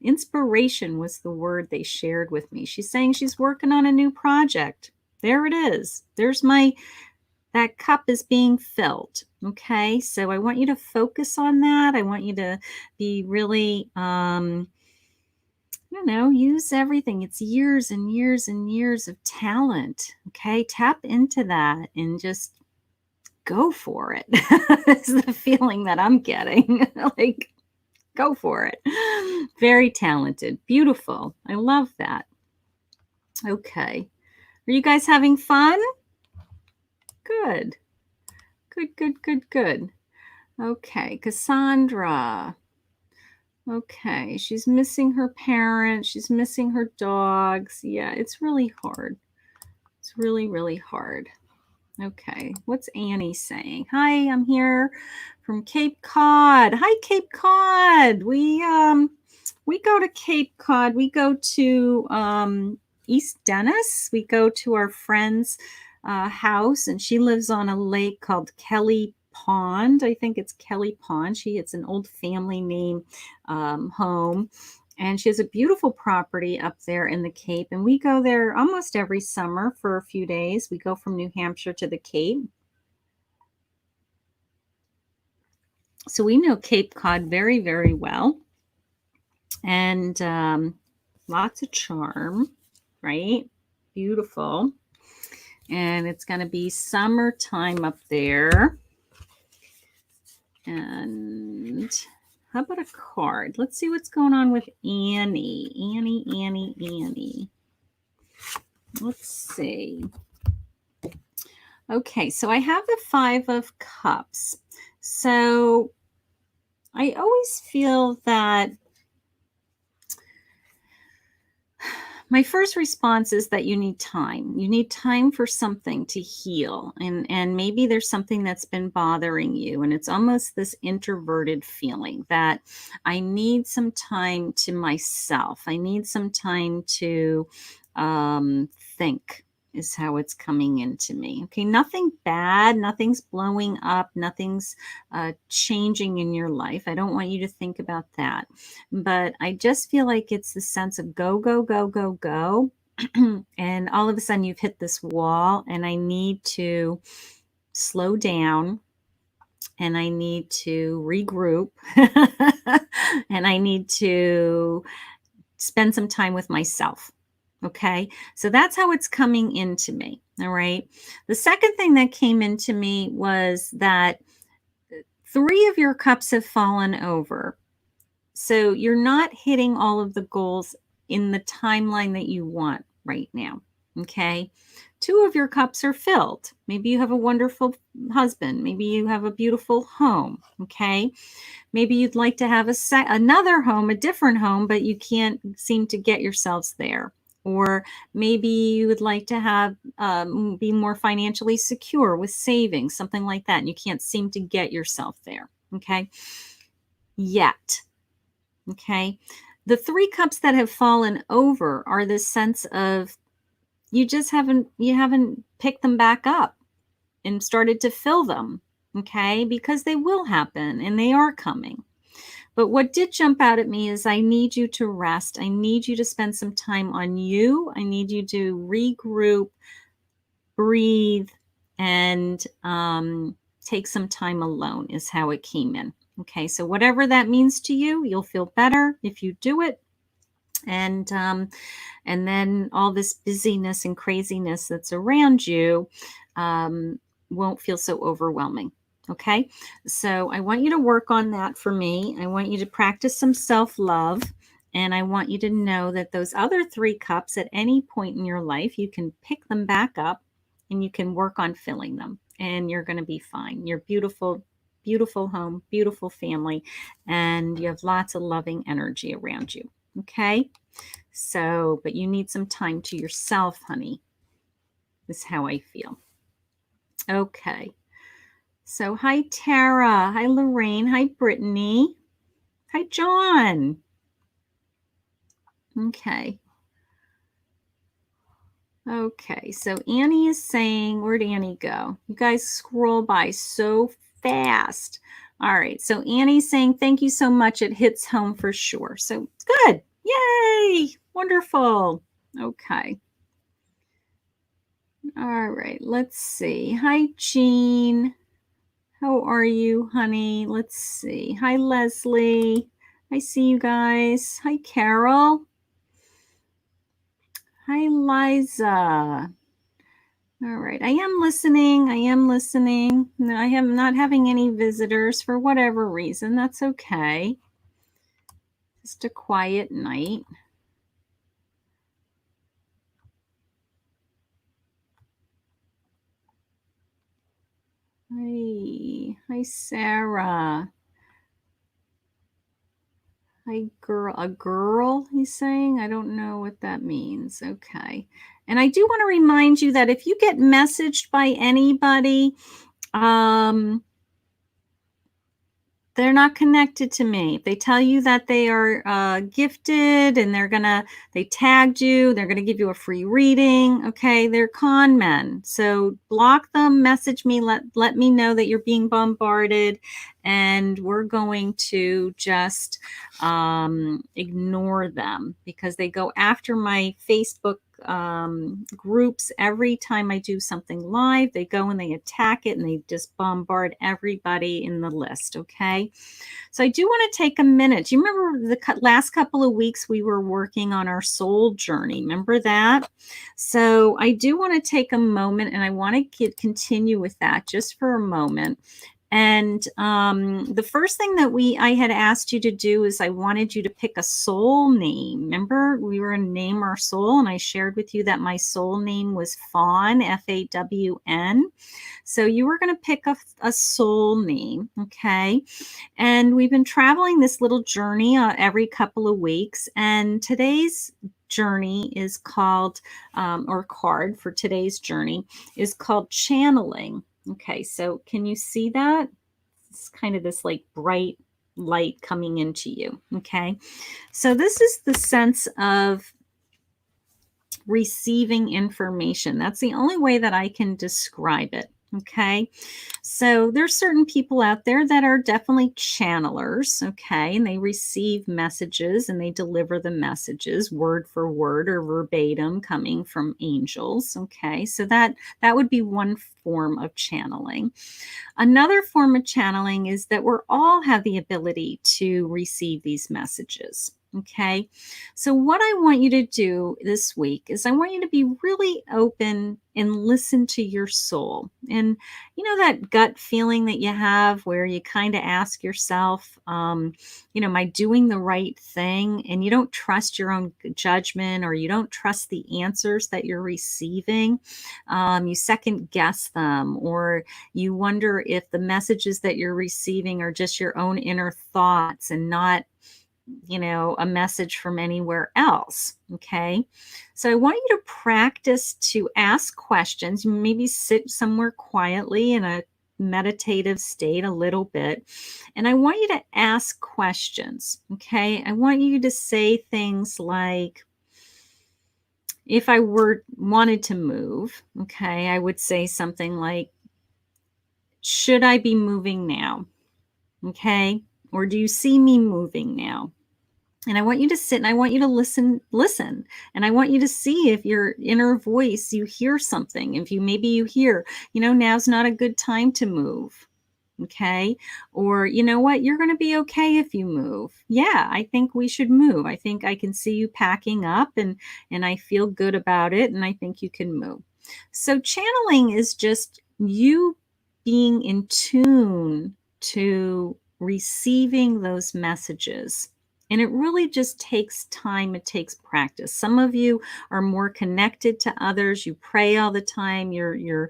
Inspiration was the word they shared with me. She's saying she's working on a new project. There it is. That cup is being filled. Okay. So I want you to focus on that. I want you to be really, use everything. It's years and years and years of talent. Okay. Tap into that and just go for it. It's the feeling that I'm getting. Like, go for it. Very talented. Beautiful. I love that. Okay. Are you guys having fun? Good. Good. Okay. Cassandra. Okay. She's missing her parents. She's missing her dogs. Yeah, it's really hard. It's really, really hard. Okay. What's Annie saying? Hi, I'm here from Cape Cod. Hi, Cape Cod. We go to Cape Cod. We go to East Dennis. We go to our friend's house, and she lives on a lake called Kelly Pond. I think it's Kelly Pond. It's an old family name home. And she has a beautiful property up there in the Cape. And we go there almost every summer for a few days. We go from New Hampshire to the Cape. So we know Cape Cod very, very well. And lots of charm, right? Beautiful. And it's going to be summertime up there. And how about a card? Let's see what's going on with Annie. Annie. Let's see. Okay, so I have the 5 of Cups. So I always feel that my first response is that you need time. You need time for something to heal. And maybe there's something that's been bothering you. And it's almost this introverted feeling that I need some time to myself. I need some time to think, is how it's coming into me. Okay, nothing bad, nothing's blowing up, nothing's changing in your life. I don't want you to think about that. But I just feel like it's the sense of go. And all of a sudden you've hit this wall, and I need to slow down, and I need to regroup, and I need to spend some time with myself. Okay, so that's how it's coming into me. All right. The second thing that came into me was that 3 of your cups have fallen over. So you're not hitting all of the goals in the timeline that you want right now. Okay. 2 of your cups are filled. Maybe you have a wonderful husband. Maybe you have a beautiful home. Okay. Maybe you'd like to have another home, a different home, but you can't seem to get yourselves there. Or maybe you would like to have be more financially secure with savings, something like that. And you can't seem to get yourself there. Okay. Yet. Okay. The 3 cups that have fallen over are this sense of you haven't picked them back up and started to fill them. Okay. Because they will happen and they are coming. But what did jump out at me is I need you to rest. I need you to spend some time on you. I need you to regroup, breathe, and take some time alone is how it came in. Okay, so whatever that means to you, you'll feel better if you do it. And then all this busyness and craziness that's around you won't feel so overwhelming. Okay, so I want you to work on that for me. I want you to practice some self-love. And I want you to know that those other 3 cups, at any point in your life, you can pick them back up and you can work on filling them, and you're going to be fine. You're beautiful, beautiful home, beautiful family, and you have lots of loving energy around you. Okay? So, but you need some time to yourself, honey, is how I feel. Okay. So, hi, Tara. Hi, Lorraine. Hi, Brittany. Hi, John. Okay. Okay. So, Annie is saying, where'd Annie go? You guys scroll by so fast. All right. So, Annie's saying, thank you so much. It hits home for sure. So, good. Yay. Wonderful. Okay. All right. Let's see. Hi, Jean. How are you, honey? Let's see. Hi, Leslie. I see you guys. Hi, Carol. Hi, Liza. All right. I am listening. I am listening. No, I am not having any visitors for whatever reason. That's okay. Just a quiet night. Hi. Hi, Sarah. Hi, girl. A girl, he's saying? I don't know what that means. Okay. And I do want to remind you that if you get messaged by anybody, they're not connected to me. They tell you that they are gifted and they tagged you, they're gonna give you a free reading. Okay, they're con men. So block them, message me, let me know that you're being bombarded, and we're going to just ignore them because they go after my Facebook groups every time I do something live. They go and they attack it and they just bombard everybody in the list. Okay. So I do want to take a minute. Do you remember the last couple of weeks we were working on our soul journey? Remember that? So I do want to take a moment and I want to continue with that just for a moment. And the first thing that I had asked you to do is I wanted you to pick a soul name. Remember, we were going to name our soul, and I shared with you that my soul name was Fawn, Fawn. So you were going to pick a soul name, okay? And we've been traveling this little journey every couple of weeks, and today's journey is called, or card for today's journey is called channeling. Okay, so can you see that? It's kind of this like bright light coming into you. Okay, so this is the sense of receiving information. That's the only way that I can describe it. Okay, so there's certain people out there that are definitely channelers, okay, and they receive messages and they deliver the messages word for word or verbatim coming from angels, okay? So that would be one form of channeling. Another form of channeling is that we're all have the ability to receive these messages. Okay. So, what I want you to do this week is I want you to be really open and listen to your soul. And you know, that gut feeling that you have where you kind of ask yourself, am I doing the right thing? And you don't trust your own judgment or you don't trust the answers that you're receiving. You second guess them, or you wonder if the messages that you're receiving are just your own inner thoughts and not a message from anywhere else. Okay. So I want you to practice to ask questions, maybe sit somewhere quietly in a meditative state a little bit. And I want you to ask questions. Okay. I want you to say things like, if I wanted to move, okay, I would say something like, should I be moving now? Okay. Or do you see me moving now? And I want you to sit and I want you to listen. And I want you to see if your inner voice, you hear something. If maybe you hear, now's not a good time to move. Okay. Or, you know what, you're going to be okay if you move. Yeah, I think we should move. I think I can see you packing up and I feel good about it. And I think you can move. So channeling is just you being in tune to receiving those messages. And it really just takes time. It takes practice. Some of you are more connected to others. You pray all the time. You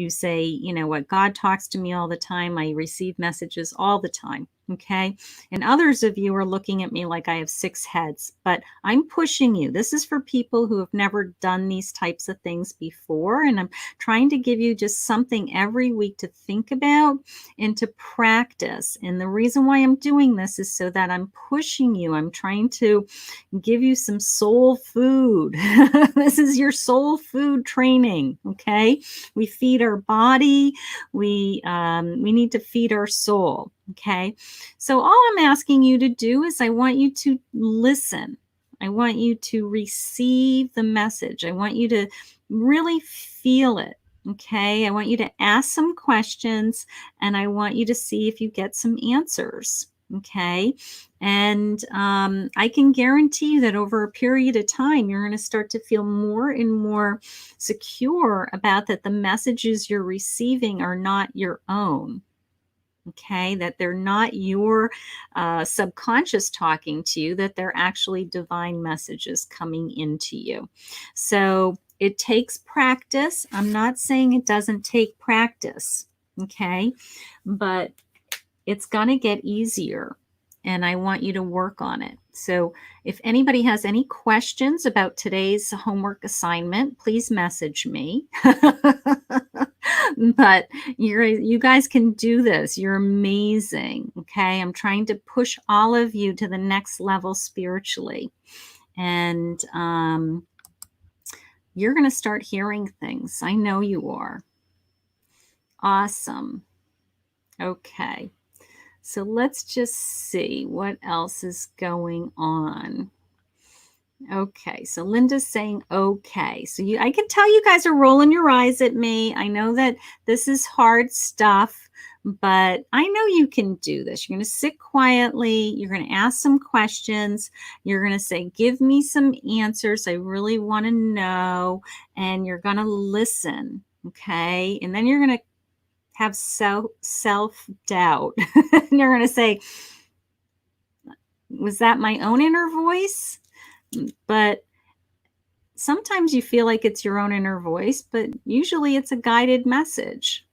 say, you know what, God talks to me all the time. I receive messages all the time. Okay. And others of you are looking at me like I have six heads, but I'm pushing you. This is for people who have never done these types of things before. And I'm trying to give you just something every week to think about and to practice. And the reason why I'm doing this is so that I'm pushing you. I'm trying to give you some soul food. This is your soul food training. Okay. We feed our body. We need to feed our soul. Okay. So all I'm asking you to do is I want you to listen. I want you to receive the message. I want you to really feel it. Okay. I want you to ask some questions and I want you to see if you get some answers. Okay. And I can guarantee you that over a period of time, you're going to start to feel more and more secure about that the messages you're receiving are not your own. Okay, that they're not your subconscious talking to you, that they're actually divine messages coming into you. So it takes practice. I'm not saying it doesn't take practice, okay, but it's going to get easier and I want you to work on it. So if anybody has any questions about today's homework assignment, please message me. But you guys can do this. You're amazing. Okay. I'm trying to push all of you to the next level spiritually. And you're going to start hearing things. I know you are. Awesome. Okay. So let's just see what else is going on. Okay, so Linda's saying okay. So I can tell you guys are rolling your eyes at me. I know that this is hard stuff, but I know you can do this. You're going to sit quietly. You're going to ask some questions. You're going to say, give me some answers. I really want to know. And you're going to listen. Okay. And then you're going to have self-doubt. And you're going to say, was that my own inner voice? But sometimes you feel like it's your own inner voice, but usually it's a guided message.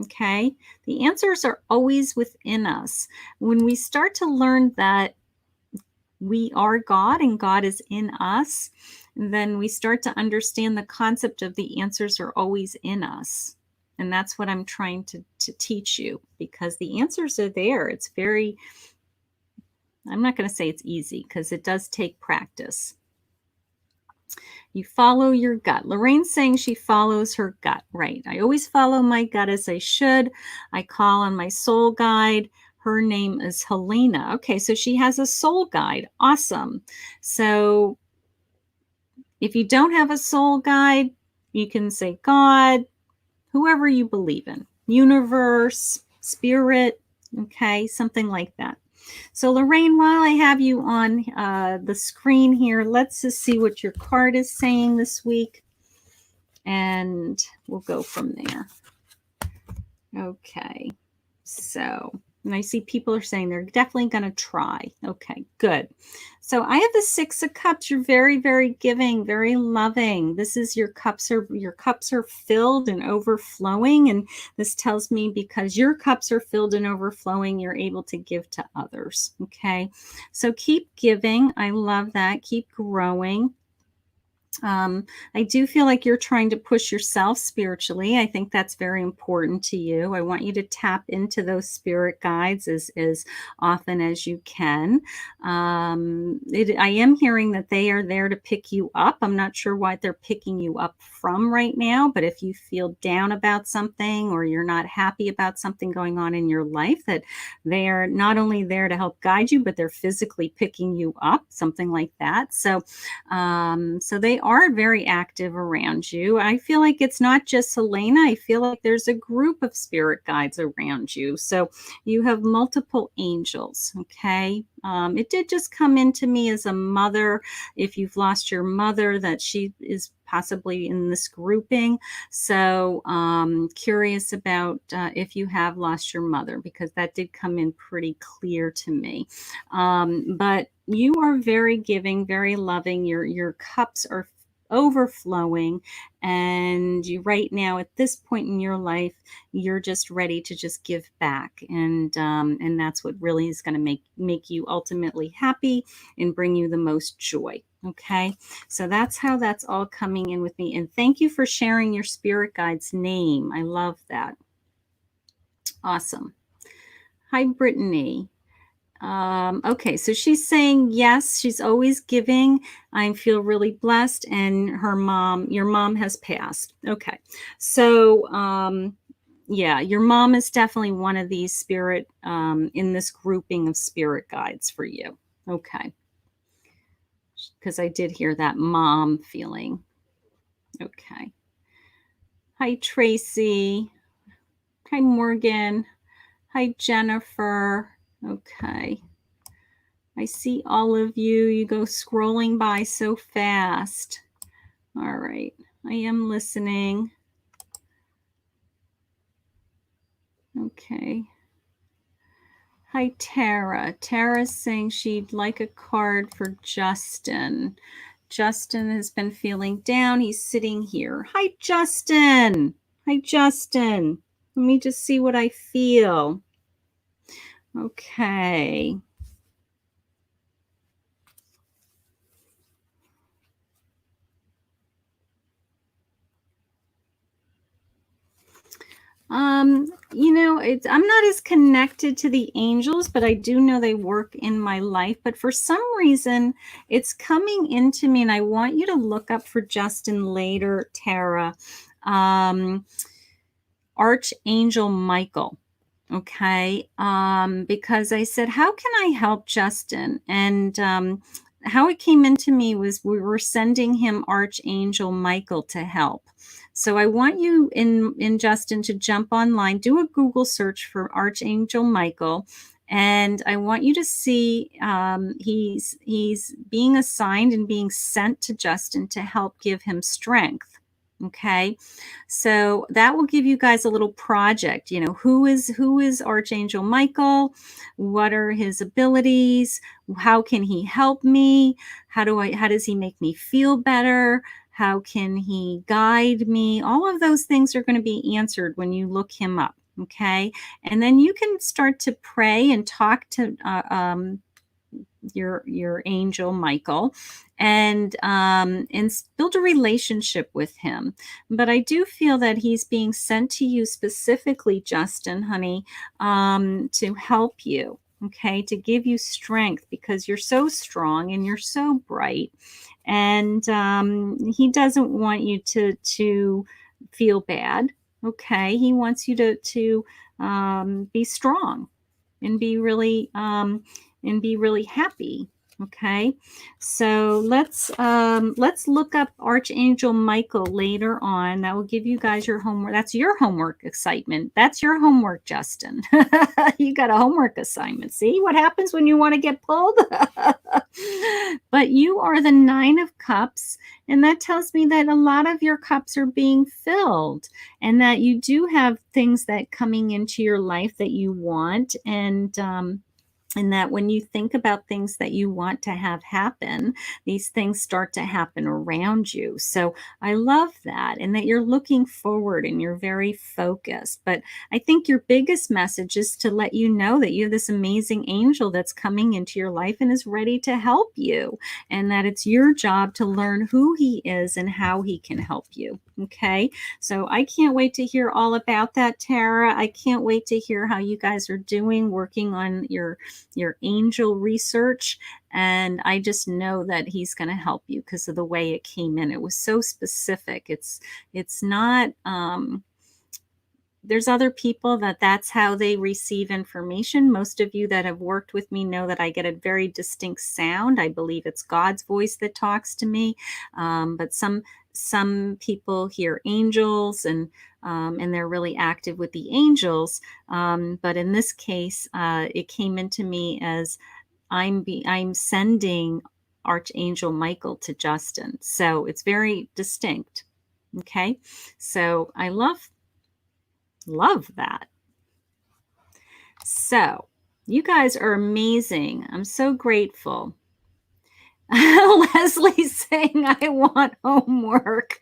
Okay. The answers are always within us. When we start to learn that we are God and God is in us, then we start to understand the concept of the answers are always in us. And that's what I'm trying to teach you, because the answers are there. It's very, I'm not going to say it's easy because it does take practice. You follow your gut. Lorraine's saying she follows her gut. Right. I always follow my gut as I should. I call on my soul guide. Her name is Helena. Okay, so she has a soul guide. Awesome. So if you don't have a soul guide, you can say God, whoever you believe in, universe, spirit, okay, something like that. So Lorraine, while I have you on the screen here, let's just see what your card is saying this week, and we'll go from there. Okay, so, and I see people are saying they're definitely going to try. Okay, good. So I have the Six of Cups. You're very, very giving, very loving. This is your cups are filled and overflowing. And this tells me because your cups are filled and overflowing, you're able to give to others. Okay, so keep giving. I love that. Keep growing. I do feel like you're trying to push yourself spiritually. I think that's very important to you. I want you to tap into those spirit guides as often as you can. I am hearing that they are there to pick you up. I'm not sure what they're picking you up from right now, but if you feel down about something or you're not happy about something going on in your life, that they are not only there to help guide you, but they're physically picking you up, something like that. So they are very active around you. I feel like it's not just Helena. I feel like there's a group of spirit guides around you. So you have multiple angels, okay? It did just come into me as a mother. If you've lost your mother, that she is possibly in this grouping. So, curious about if you have lost your mother, because that did come in pretty clear to me. But you are very giving, very loving. Your cups are overflowing, and you right now at this point in your life, you're just ready to just give back, and that's what really is going to make you ultimately happy and bring you the most joy. Okay, so that's how that's all coming in with me, and thank you for sharing your spirit guide's name. I love that. Awesome. Hi, Brittany. Okay, so she's saying yes, she's always giving. I feel really blessed, and your mom has passed. Okay, so yeah, your mom is definitely one of these spirit in this grouping of spirit guides for you. Okay, because I did hear that mom feeling. Okay. Hi, Tracy. Hi, Morgan. Hi, Jennifer. Okay. I see all of you. You go scrolling by so fast. All right. I am listening. Okay. Hi, Tara. Tara's saying she'd like a card for Justin. Justin has been feeling down. He's sitting here. Hi, Justin. Hi, Justin. Let me just see what I feel. Okay. I'm not as connected to the angels, but I do know they work in my life. But for some reason, it's coming into me, and I want you to look up for Justin later, Tara. Um, Archangel Michael. Okay. Because I said, how can I help Justin? And how it came into me was we were sending him Archangel Michael to help. So I want you in Justin to jump online, do a Google search for Archangel Michael, and I want you to see he's being assigned and being sent to Justin to help give him strength. Okay, so that will give you guys a little project. Who is Archangel Michael? What are his abilities? How can he help me? How does he make me feel better? How can he guide me? All of those things are going to be answered when you look him up. Okay, and then you can start to pray and talk to your angel Michael, and build a relationship with him. But I do feel that he's being sent to you specifically, Justin, honey, to help you. Okay, to give you strength, because you're so strong and you're so bright, and he doesn't want you to feel bad. Okay, he wants you to be strong and be really happy. Okay, so let's look up Archangel Michael later on. That will give you guys your homework. That's your homework excitement. That's your homework, Justin. You got a homework assignment. See what happens when you want to get pulled? But you are the Nine of Cups, and that tells me that a lot of your cups are being filled, and that you do have things that coming into your life that you want, and that when you think about things that you want to have happen, these things start to happen around you. So I love that, and that you're looking forward and you're very focused. But I think your biggest message is to let you know that you have this amazing angel that's coming into your life and is ready to help you, and that it's your job to learn who he is and how he can help you. Okay, so I can't wait to hear all about that, Tara. I can't wait to hear how you guys are doing working on your angel research, and I just know that he's going to help you because of the way it came in. It was so specific. It's not there's other people that's how they receive information. Most of you that have worked with me know that I get a very distinct sound. I believe it's God's voice that talks to me, but some people hear angels, and they're really active with the angels. But in this case, it came into me as I'm sending Archangel Michael to Justin. So it's very distinct. Okay. So I love that. So you guys are amazing. I'm so grateful. Leslie's saying I want homework.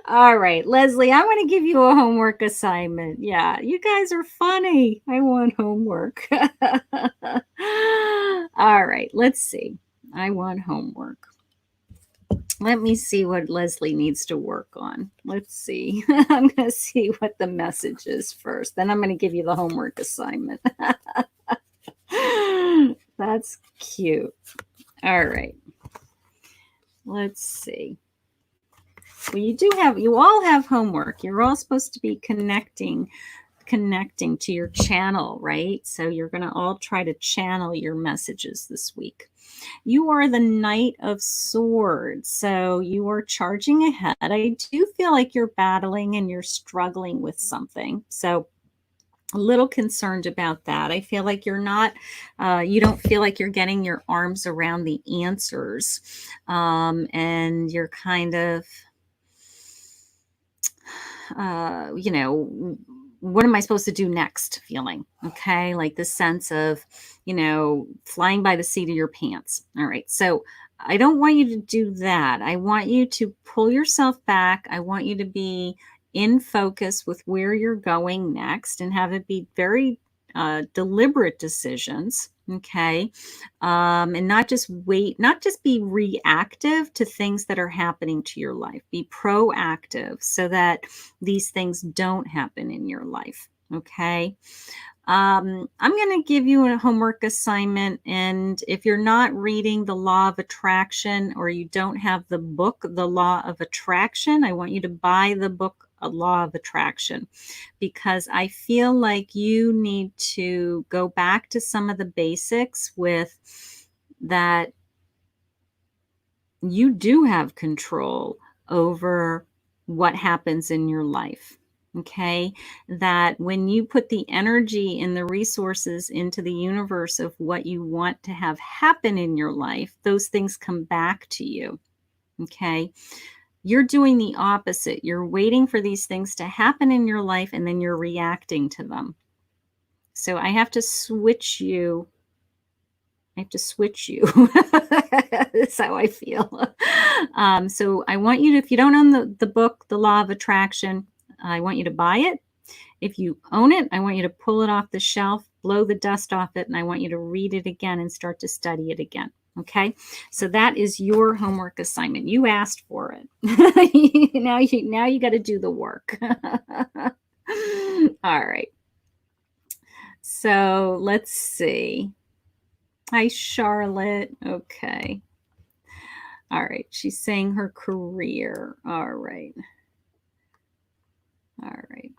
All right, Leslie, I'm going to give you a homework assignment. Yeah, you guys are funny. I want homework. All right, let's see. I want homework. Let me see what Leslie needs to work on. Let's see. I'm going to see what the message is first. Then I'm going to give you the homework assignment. That's cute. All right. Let's see. Well, you all have homework. You're all supposed to be connecting to your channel, right? So you're going to all try to channel your messages this week. You are the Knight of Swords, so you are charging ahead. I do feel like you're battling and you're struggling with something. So a little concerned about that. I feel like you don't feel like you're getting your arms around the answers. And you're kind of, what am I supposed to do next feeling? Okay. Like the sense of, flying by the seat of your pants. All right. So I don't want you to do that. I want you to pull yourself back. I want you to be in focus with where you're going next and have it be very deliberate decisions. Okay. And not just be reactive to things that are happening to your life. Be proactive so that these things don't happen in your life. Okay. I'm going to give you a homework assignment. And if you're not reading The Law of Attraction or you don't have the book, The Law of Attraction, I want you to buy the book, A Law of Attraction, because I feel like you need to go back to some of the basics with that. You do have control over what happens in your life. Okay. That when you put the energy and the resources into the universe of what you want to have happen in your life, those things come back to you. Okay. You're doing the opposite. You're waiting for these things to happen in your life and then you're reacting to them. So I have to switch you. That's how I feel. So I want you to, if you don't own the book, The Law of Attraction, I want you to buy it. If you own it, I want you to pull it off the shelf, blow the dust off it, and I want you to read it again and start to study it again. Okay, so that is your homework assignment. You asked for it. now you got to do the work. All right. So let's see. Hi, Charlotte. Okay. All right. She's saying her career. All right. All right.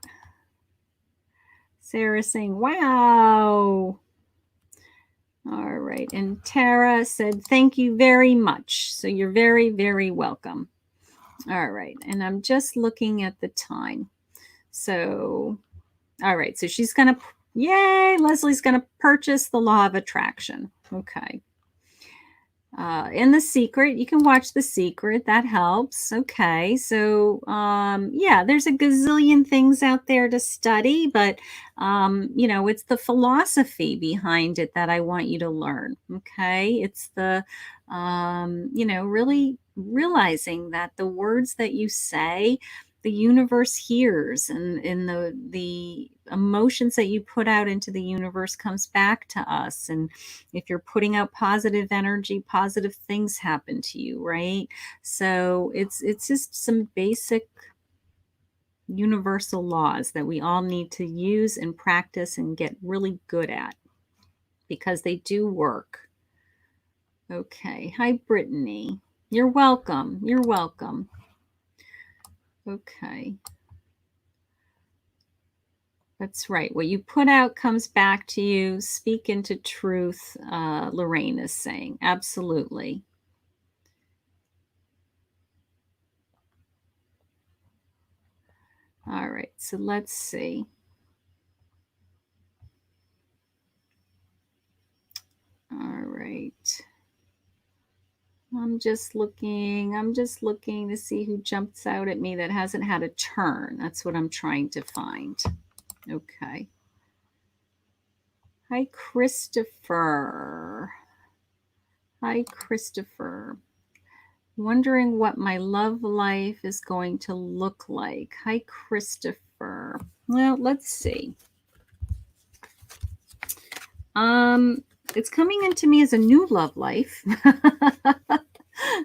Sarah saying, wow. All right. And Tara said, thank you very much. So you're very, very welcome. All right. And I'm just looking at the time. So, all right. So she's going to, yay, Leslie's going to purchase The Law of Attraction. Okay. In The Secret, you can watch The Secret. That helps. Okay. So, yeah, there's a gazillion things out there to study, but, it's the philosophy behind it that I want you to learn. Okay. It's the, really realizing that the words that you say, the universe hears, and the emotions that you put out into the universe comes back to us. And if you're putting out positive energy, positive things happen to you, right? So it's just some basic universal laws that we all need to use and practice and get really good at, because they do work. Okay. Hi, Brittany. You're welcome. You're welcome. Okay. That's right. What you put out comes back to you. Speak into truth, Lorraine is saying. Absolutely. All right. So let's see. I'm just looking to see who jumps out at me that hasn't had a turn. That's what I'm trying to find. Okay. Hi, Christopher. Hi, Christopher. Wondering what my love life is going to look like. Hi, Christopher. Well, let's see. It's coming into me as a new love life.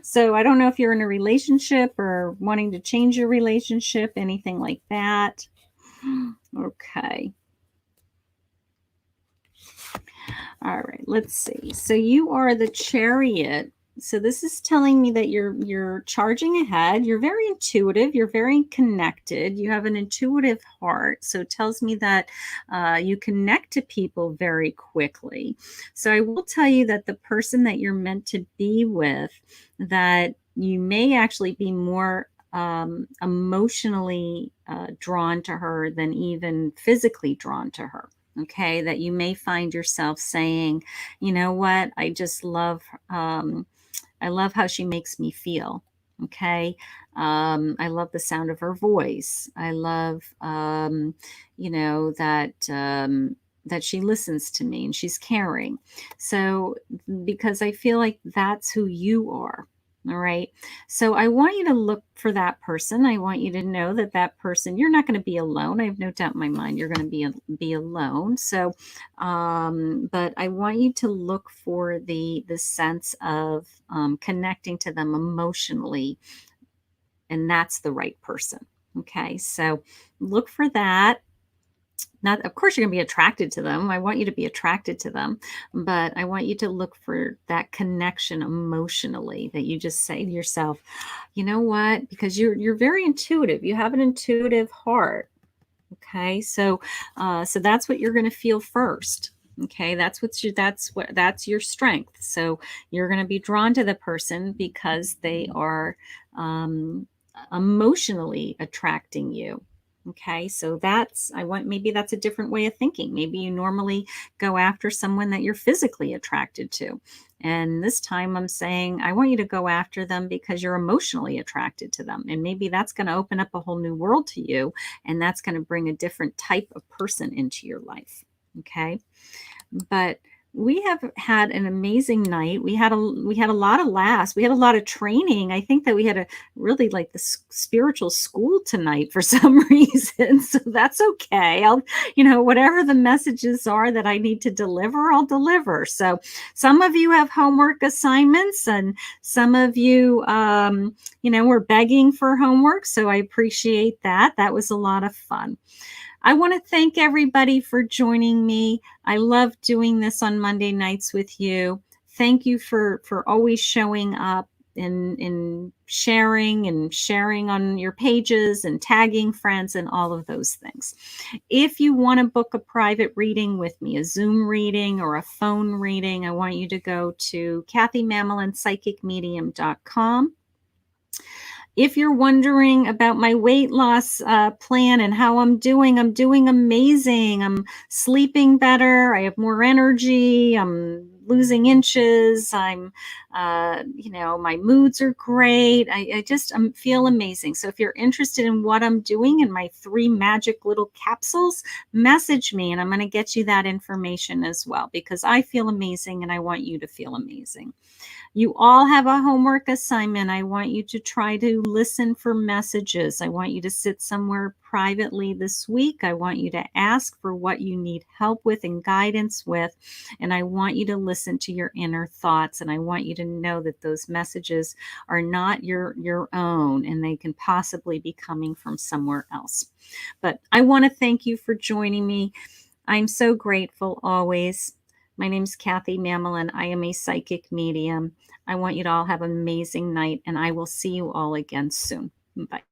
So I don't know if you're in a relationship or wanting to change your relationship, anything like that. Okay. All right, let's see. So you are the Chariot. So this is telling me that you're charging ahead. You're very intuitive. You're very connected. You have an intuitive heart. So it tells me that you connect to people very quickly. So I will tell you that the person that you're meant to be with, that you may actually be more emotionally drawn to her than even physically drawn to her. Okay, that you may find yourself saying, you know what, I love how she makes me feel. Okay, I love the sound of her voice. I love, that that she listens to me and she's caring. So because I feel like that's who you are. All right. So I want you to look for that person. I want you to know that that person, you're not going to be alone. I have no doubt in my mind you're going to be alone. So, but I want you to look for the sense of connecting to them emotionally, and that's the right person. Okay. So look for that. Not, of course, you're going to be attracted to them. I want you to be attracted to them, but I want you to look for that connection emotionally, that you just say to yourself, you know what? Because you're very intuitive. You have an intuitive heart. Okay, so that's what you're going to feel first. Okay, that's your strength. So you're going to be drawn to the person because they are um, emotionally attracting you. Okay, so maybe that's a different way of thinking. Maybe you normally go after someone that you're physically attracted to. And this time I'm saying, I want you to go after them because you're emotionally attracted to them. And maybe that's going to open up a whole new world to you. And that's going to bring a different type of person into your life. Okay. But we have had an amazing night. We had a lot of laughs. We had a lot of training. I think that we had a really like the spiritual school tonight for some reason. So that's okay. Whatever the messages are that I need to deliver, I'll deliver. So some of you have homework assignments, and some of you, were begging for homework. So I appreciate that. That was a lot of fun. I want to thank everybody for joining me. I love doing this on Monday nights with you. Thank you for always showing up and sharing on your pages and tagging friends and all of those things. If you want to book a private reading with me, a Zoom reading or a phone reading, I want you to go to kathymamolenspsychicmedium.com. If you're wondering about my weight loss plan and how I'm doing amazing. I'm sleeping better. I have more energy. I'm losing inches. My moods are great. I feel amazing. So if you're interested in what I'm doing in my 3 magic little capsules, message me and I'm going to get you that information as well, because I feel amazing and I want you to feel amazing. You all have a homework assignment. I want you to try to listen for messages. I want you to sit somewhere privately this week. I want you to ask for what you need help with and guidance with. And I want you to listen to your inner thoughts. And I want you to know that those messages are not your own, and they can possibly be coming from somewhere else. But I want to thank you for joining me. I'm so grateful always. My name is Kathy Mamolen. I am a psychic medium. I want you to all have an amazing night, and I will see you all again soon. Bye.